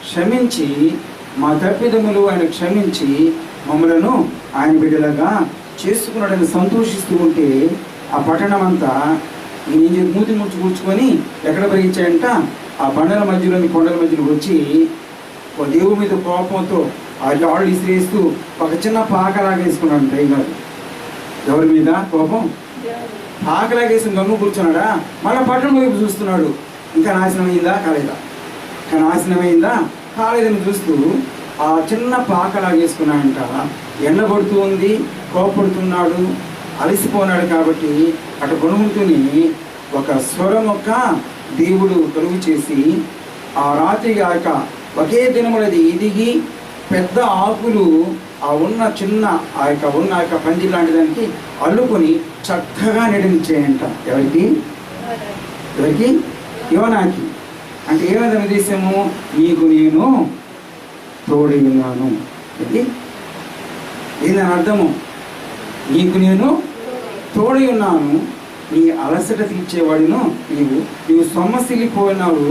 క్షమించి, మా తప్పిదములు ఆయన క్షమించి మమ్మలను ఆయన బిడ్డలుగా చేసుకున్నాడని సంతోషిస్తూ ఉంటే ఆ పట్టణం అంతా ఈయన మూతి ముచ్చు కూర్చుకొని ఎక్కడ పరిగించాయంట, ఆ బండల మధ్యలోని కొండల మధ్యలో వచ్చి దేవుడి మీద కోపంతో ఆ రాళ్ళు ఇసిరేస్తూ ఒక చిన్న పాకలాగా వేసుకున్నాడు. టైం కాదు, ఎవరి మీద కోపం? పాకలాగా వేసుకుని గమ్ము కూర్చున్నాడా? మళ్ళీ పట్టణం వైపు చూస్తున్నాడు. ఇంకా నాశనం అయిందా కాలేదా, ఇంకా నాశనం అయిందా కాలేదని చూస్తూ ఆ చిన్న పాకలాగా వేసుకున్నాడంట. ఎండ పడుతూ ఉంది, కోపడుతున్నాడు, అలసిపోనాడు. కాబట్టి అటు కొనుగుతూనే ఒక స్వరం యొక్క దేవుడు కలుగు చేసి ఆ రాత్రి గాక ఒకే దినములది ఎదిగి పెద్ద ఆకులు ఆ ఉన్న చిన్న ఆ యొక్క పంది లాంటి దానికి అల్లుకొని చక్కగా నడిపించాయంట. ఎవరికి? యోనాకి. అంటే ఏమైనా ఉద్దేశము? నీకు నేను తోడై ఉన్నాను. ఏందని అర్థము? నీకు నేను తోడై ఉన్నాను, నీ అలసట తీర్చేవాడును నీవు సొమ్మసిల్లిపోయినావు,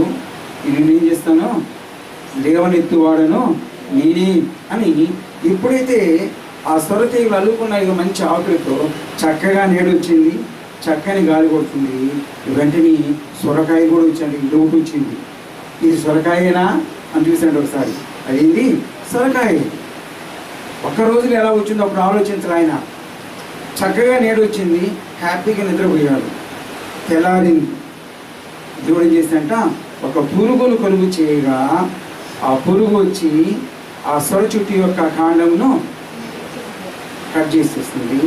నేనేం చేస్తాను, లేవనెత్తువాడను నేనే అని. ఎప్పుడైతే ఆ సొరతీగలు అల్లుకున్నాయో మంచి ఆకులతో చక్కగా నేడొచ్చింది, చక్కని గాలి కొడుతుంది, వెంటనే సొరకాయ కూడా వచ్చింది, డౌట్ వచ్చింది. ఇది సొరకాయేనా అని చూసాడు ఒకసారి. అదేంటి సొరకాయ. ఒక్క రోజులో ఎలా వచ్చిందో అప్పుడు ఆలోచించాలి ఆయన. చక్కగా నేడొచ్చింది, హ్యాపీగా నిద్రపోయాడు. తెల్లారింది. దేవుడు ఏం చేశాడంట, ఒక పురుగును కలుగు చేయగా ఆ పురుగు వచ్చి ఆ సొర చుట్టు యొక్క కాండమును కట్ చేసేస్తుంది.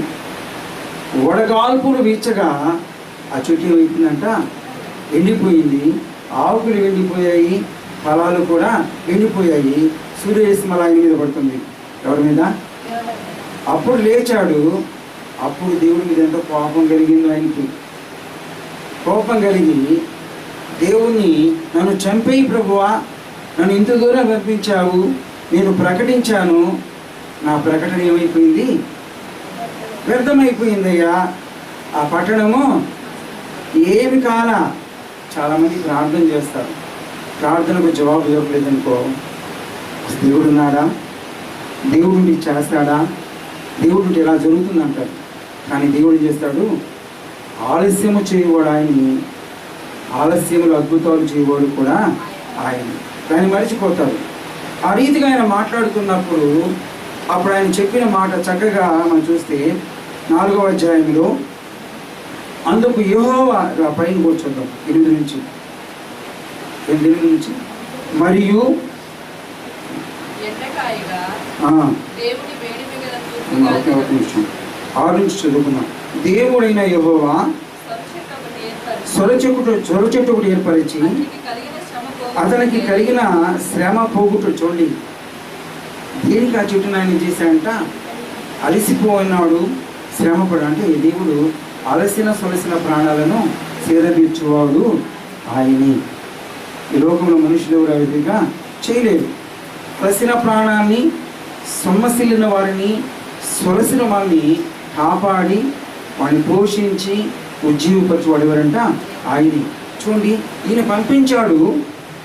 వడగాల్పులు వీచగా ఆ చుట్టు ఏమైందంట, ఎండిపోయింది. ఆకులు ఎండిపోయాయి, ఫలాలు కూడా ఎండిపోయాయి. సూర్యరశ్మి ఆయన మీద పడుతుంది. ఎవరి మీద? అప్పుడు లేచాడు. అప్పుడు దేవుడి మీద ఎంతో కోపం కలిగింది ఆయనకి. కోపం కలిగి దేవుణ్ణి, నన్ను చంపేయి ప్రభువా, నన్ను ఇంత దూరం పంపించావు, నేను ప్రకటించాను, నా ప్రకటన ఏమైపోయింది? వ్యర్థమైపోయిందయ్యా. ఆ పట్టణము ఏమి కాల. చాలామంది ప్రార్థన చేస్తారు, ప్రార్థనకు జవాబు ఇవ్వలేదనుకో, దేవుడు ఉన్నాడా, దేవుడు నీకు చేస్తాడా, దేవుడు ఇలా జరుగుతుంది అంటారు. కానీ దేవుడు ఏం చేస్తాడు? ఆలస్యము చేయవాడు ఆయన్ని, ఆలస్యములు అద్భుతాలు చేయవాడు కూడా ఆయన. దాన్ని మర్చిపోతాడు. ఆ రీతిగా ఆయన మాట్లాడుతున్నప్పుడు అప్పుడు ఆయన చెప్పిన మాట చక్కగా మనం చూస్తే 4వ అధ్యాయంలో, అందుకు యెహోవా పైన కూర్చోద్దాం 8 నుంచి మరియు ఒక నిమిషం 6 నుంచి చదువుకున్నాం. దేవుడైన యెహోవా సొర చెట్టు ఒకటి ఏర్పరిచి అతనికి కలిగిన శ్రమ పోగుట. చూడండి, దేనికి ఆ చెట్టును ఆయన చేశాడంట? అలసిపోయినాడు, శ్రమపడు. అంటే దేవుడు అలసిన సొలసిన ప్రాణాలను సేద తీర్చువాడు ఆయనే. ఈ లోకంలో మనుషులు ఎవరు ఆ విధంగా చేయలేరు. ప్రసిన ప్రాణాన్ని, సొమ్మసిల్లిన వారిని, సొలసిన వారిని కాపాడి వాడిని పోషించి ఉజ్జీవపరచువాడు ఎవరంట? ఆయనే. చూడండి, ఈయన పంపించాడు.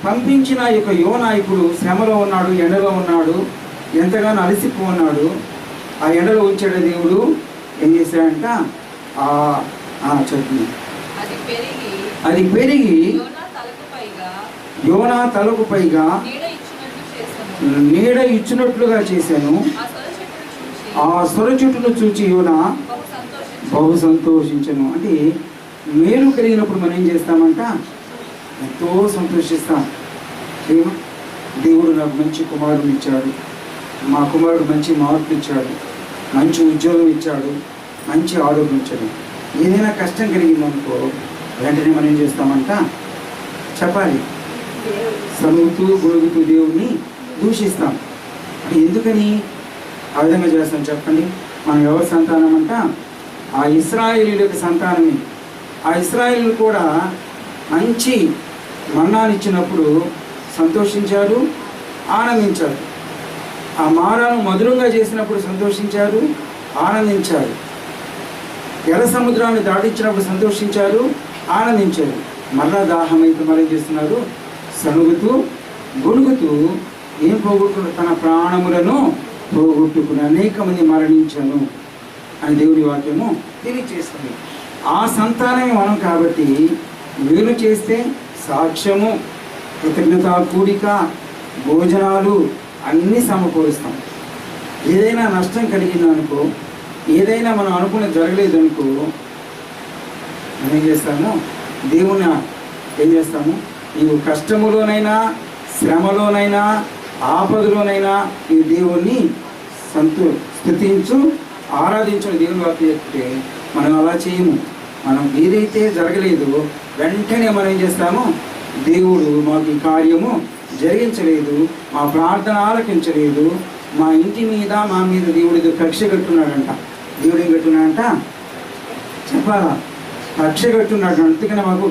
పంపించిన యొక్క యోనా ఇప్పుడు శ్రమలో ఉన్నాడు, ఎండలో ఉన్నాడు, ఎంతగానో అలసిపోన్నాడు. ఆ ఎండలో ఉంచాడు దేవుడు. ఏం చేశాడంట? చెప్తుంది, అది పెరిగి యోనా తలకు పైగా నీడ ఇచ్చినట్లుగా చేశాను. ఆ సొర చెట్టును చూచి యోనా బహు సంతోషించను. అంటే మేలు కలిగినప్పుడు మనం ఏం చేస్తామంట? ఎంతో సంతోషిస్తాం. ఏమో, దేవుడు నాకు మంచి కుమారుడు ఇచ్చాడు, మా కుమారుడు మంచి మార్కులు ఇచ్చాడు, మంచి ఉద్యోగం ఇచ్చాడు, మంచి ఆరోగ్యం ఇచ్చాడు. ఏదైనా కష్టం కలిగిందనుకో వెంటనే మనం ఏం చేస్తామంట? చెప్పాలి, సనుగుతూ గొడుగుతూ దేవుడిని దూషిస్తాం. అంటే ఎందుకని ఆ విధంగా చేస్తాం చెప్పండి? మనం ఎవరి సంతానం అంట? ఆ ఇశ్రాయేలీయుల యొక్క సంతానమే. ఆ ఇశ్రాయేలీయులు కూడా మంచి మన్నాను ఇచ్చినప్పుడు సంతోషించారు, ఆనందించారు. ఆ మారాను మధురంగా చేసినప్పుడు సంతోషించారు, ఆనందించారు. ఎర్ర సముద్రాన్ని దాటించినప్పుడు సంతోషించారు, ఆనందించారు. మరలా దాహం అయితే మరేం చేస్తున్నారు? సనుగుతూ గొణుగుతూ ఏం పోగొట్టుకున్నారు? తన ప్రాణములను పోగొట్టుకుని అనేక మంది మరణించాను అని దేవుని వాక్యము తెలియజేస్తుంది. ఆ సంతానమే మనం కాబట్టి వీలు చేస్తే సాక్ష్యము, కృతజ్ఞత కూడిక, భోజనాలు అన్నీ సమకూరుస్తాం. ఏదైనా నష్టం కలిగిందనుకో, ఏదైనా మనం అనుకున్న జరగలేదనుకో, మనం ఏం చేస్తాము? దేవుని ఏం చేస్తాము? నీవు కష్టములోనైనా, శ్రమలోనైనా, ఆపదలోనైనా ఈ దేవుణ్ణి స్తుతించు, ఆరాధించడం దేవుని వాక్యం చెప్తే మనం అలా చేయము. మనం ఏదైతే జరగలేదో వెంటనే మనం ఏం చేస్తాము? దేవుడు మాకు ఈ కార్యము జరిగించలేదు, మా ప్రార్థన ఆలకించలేదు, మా ఇంటి మీద మా మీద దేవుడు కక్ష కట్టున్నాడంట. దేవుడు ఏం కట్టున్నాడంట? చెప్పాలా? కక్ష కట్టున్నాడు. అందుకని మాకు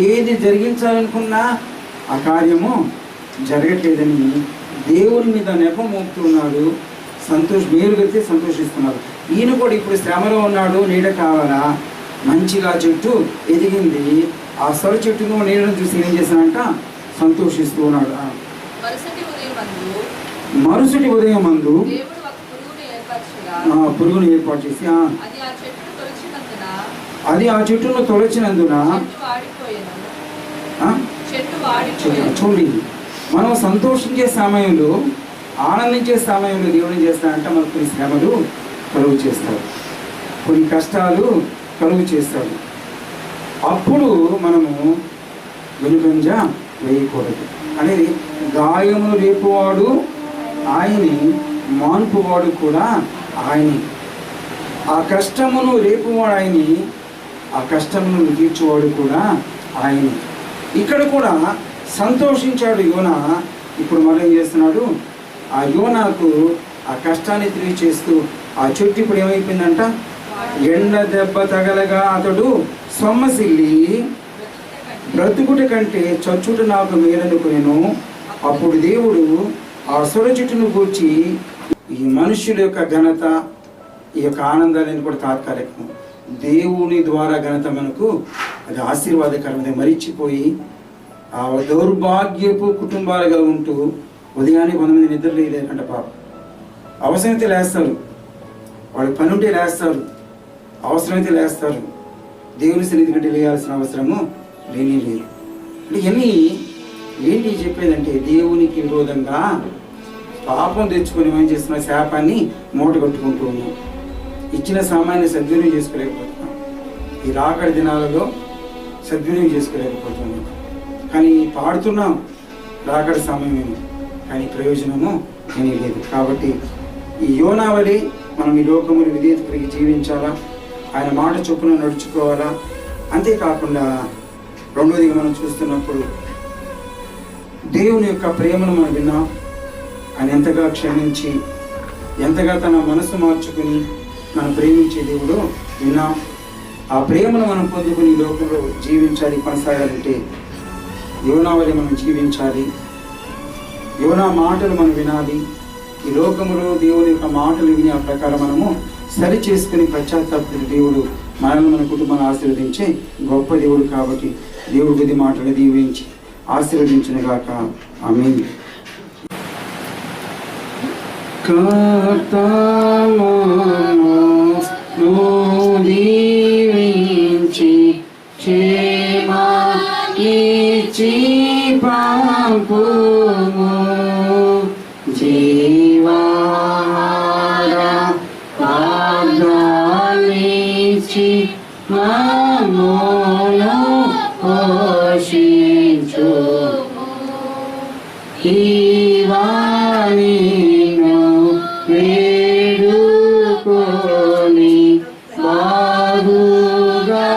ఏది జరిగించాలనుకున్నా ఆ కార్యము జరగట్లేదని దేవుని మీద నెపం మోపుతున్నాడు. మేలు కలిసి సంతోషిస్తున్నారు. ఈయన కూడా ఇప్పుడు శ్రమలో ఉన్నాడు, నీడ కావాలా? మంచిగా చెట్టు ఎదిగింది. ఆ సొర చెట్టును నీడను చూసి ఏం చేశానంట? సంతోషిస్తూ ఉన్నాడు. మరుసటి ఉదయం మందు పురుగును ఏర్పాటు చేసి అది ఆ చెట్టును తొలచినందున చూడండి, మనం సంతోషించే సమయంలో, ఆనందించే సమయంలో దేవుడు ఏం చేస్తాడంట? మనకు కొన్ని శ్రమలు కలుగు చేస్తాడు, కొన్ని కష్టాలు కలుగు చేస్తాడు. అప్పుడు మనము వెనుకంజ వేయకూడదు. అనేది గాయమును రేపువాడు ఆయనే, మాన్పువాడు కూడా ఆయనే. ఆ కష్టమును రేపువాడు ఆయనే, ఆ కష్టమును తీర్చువాడు కూడా ఆయనే. ఇక్కడ కూడా సంతోషించాడు యోనా. ఇప్పుడు మనం ఏం చేస్తున్నాడు? ఆ యోనాకు ఆ కష్టాన్ని తెలియచేస్తూ ఆ చెట్టు ఇప్పుడు ఏమైపోయిందంట? ఎండ దెబ్బ తగలగా అతడు సొమ్మసిల్లి బ్రతుకుట కంటే చచ్చుట నాకు మేలనుకునేను. అప్పుడు దేవుడు ఆ సొర చెట్టును గూర్చి ఈ మనుషుల యొక్క ఘనత, ఈ యొక్క ఆనందాలను కూడా తాత్కాలికం. దేవుని ద్వారా ఘనత మనకు అది ఆశీర్వాదకరమైనది. మరిచిపోయి ఆ దౌర్భాగ్యపు కుటుంబాలుగా ఉంటూ ఉదయాన్నే 100 మంది నిద్ర లేదంట. పాపం అవసరమైతే లేస్తారు, వాళ్ళకి పని ఉంటే లేస్తారు, అవసరమైతే లేస్తారు. దేవుని సన్నిధి కంటే లేయాల్సిన అవసరము లేనే లేదు. అంటే ఇవన్నీ ఏంటి చెప్పేదంటే, దేవునికి విరోధంగా పాపం తెచ్చుకొని ఏం చేస్తున్న శాపాన్ని మూట కట్టుకుంటూ ఉన్నాం. ఇచ్చిన సామాన్య సద్వినియోగం చేసుకోలేకపోతున్నాం. ఈ రాకడి దినాలలో సద్వినియోగం చేసుకోలేకపోతున్నాం. కానీ పాడుతున్నాం రాకడి సమయమేమో, కానీ ప్రయోజనము ఏమీ లేదు. కాబట్టి ఈ యోనావళి మనం ఈ లోకములు విధేయత కలిగి జీవించాలా, ఆయన మాట చొప్పున నడుచుకోవాలా. అంతేకాకుండా రెండోదిగా మనం చూస్తున్నప్పుడు దేవుని యొక్క ప్రేమను మనం విన్నాం. ఆయన ఎంతగా క్షమించి, ఎంతగా తన మనసు మార్చుకుని మనం ప్రేమించే దేవుడు విన్నాం. ఆ ప్రేమను మనం పొందుకుని ఈ లోకంలో జీవించాలి, కొనసాగాలంటే యోనా వలె మనం జీవించాలి. యోనా మాటలు మనం వినాలి. ఈ లోకములో దేవుని యొక్క మాటలు విని ఆ ప్రకారం మనము సరి చేసుకుని పశ్చాత్తాపడి దేవుడు మనల్ని మన కుటుంబాన్ని ఆశీర్వదించే గొప్ప దేవుడు. కాబట్టి దేవుడి బుద్ధి మాటలు దీవించి ఆశీర్వదించునుగాక. ఆమేన్. దీవించి క్షేమాన్నిచ్చి పంపుము, జీవాహార వాగ్దానాన్నిచ్చి మమ్మును పోషించుము. ఈవానిను వేడుకొని బాగుగా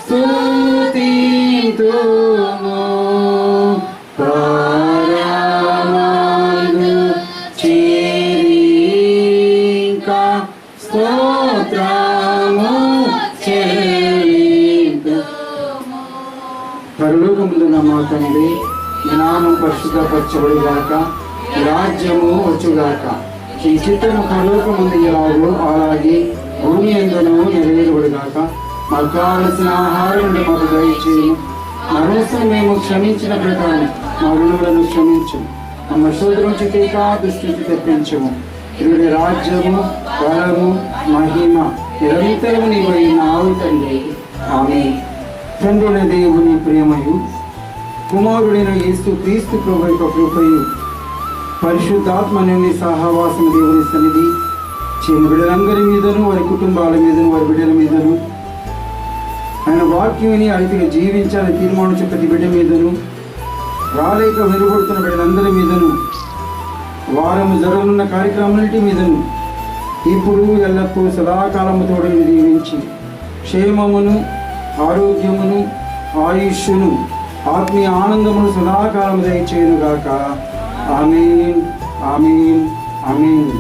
స్తుతింతుము, పరమందు చేరింకా స్తోత్రము చెల్లింతుము. పరలోకముందున్న మా తండ్రి, మీ నామం పరిశుద్ధపరచబడుగాక, మీ రాజ్యము వచ్చుగాక, ఈ చిత్తము పరలోకముందు ఎలాగో అలాగే భూమి యందును నెరవేరుగాక. మాకు కావలసిన ఆహారం మాకు దయచేయము, మా రుణం మేము క్షమించిన ప్రకారం మా రుణములను క్షమించము, మా శోధన నుంచి దుష్టి నుంచి తెప్పించము. ఇరుడి రాజ్యము, బలము, మహిమ నిరంతరము నీవైనావు తండ్రి. ఆమేన్. తండ్రుల దేవుని ప్రేమయు కుమారుడైన యేసు క్రీస్తు ప్రభు యొక్క కృపయు పరిశుద్ధాత్మ నుండి సహవాసం దేవుని సన్నిధి చిన్న బిడ్డలందరి మీదను, వారి కుటుంబాల మీదను, వారి బిడ్డల మీదను, ఆయన వాక్యం అడిగిగా జీవించాలని తీర్మానించే ప్రతి బిడ్డ మీదను, రాలేక వెలువడుతున్న బిడ్డలందరి మీదను, వారము జరగనున్న కార్యక్రమాలన్నిటి మీదను ఇప్పుడు ఎల్లప్పుడూ సదాకాలము తోడని దీవించి క్షేమమును, ఆరోగ్యమును, ఆయుష్ను, ఆత్మీయ ఆనందమును సదాకాలము దయచేయునుగాక. ఆమేన్, ఆమేన్, ఆమేన్.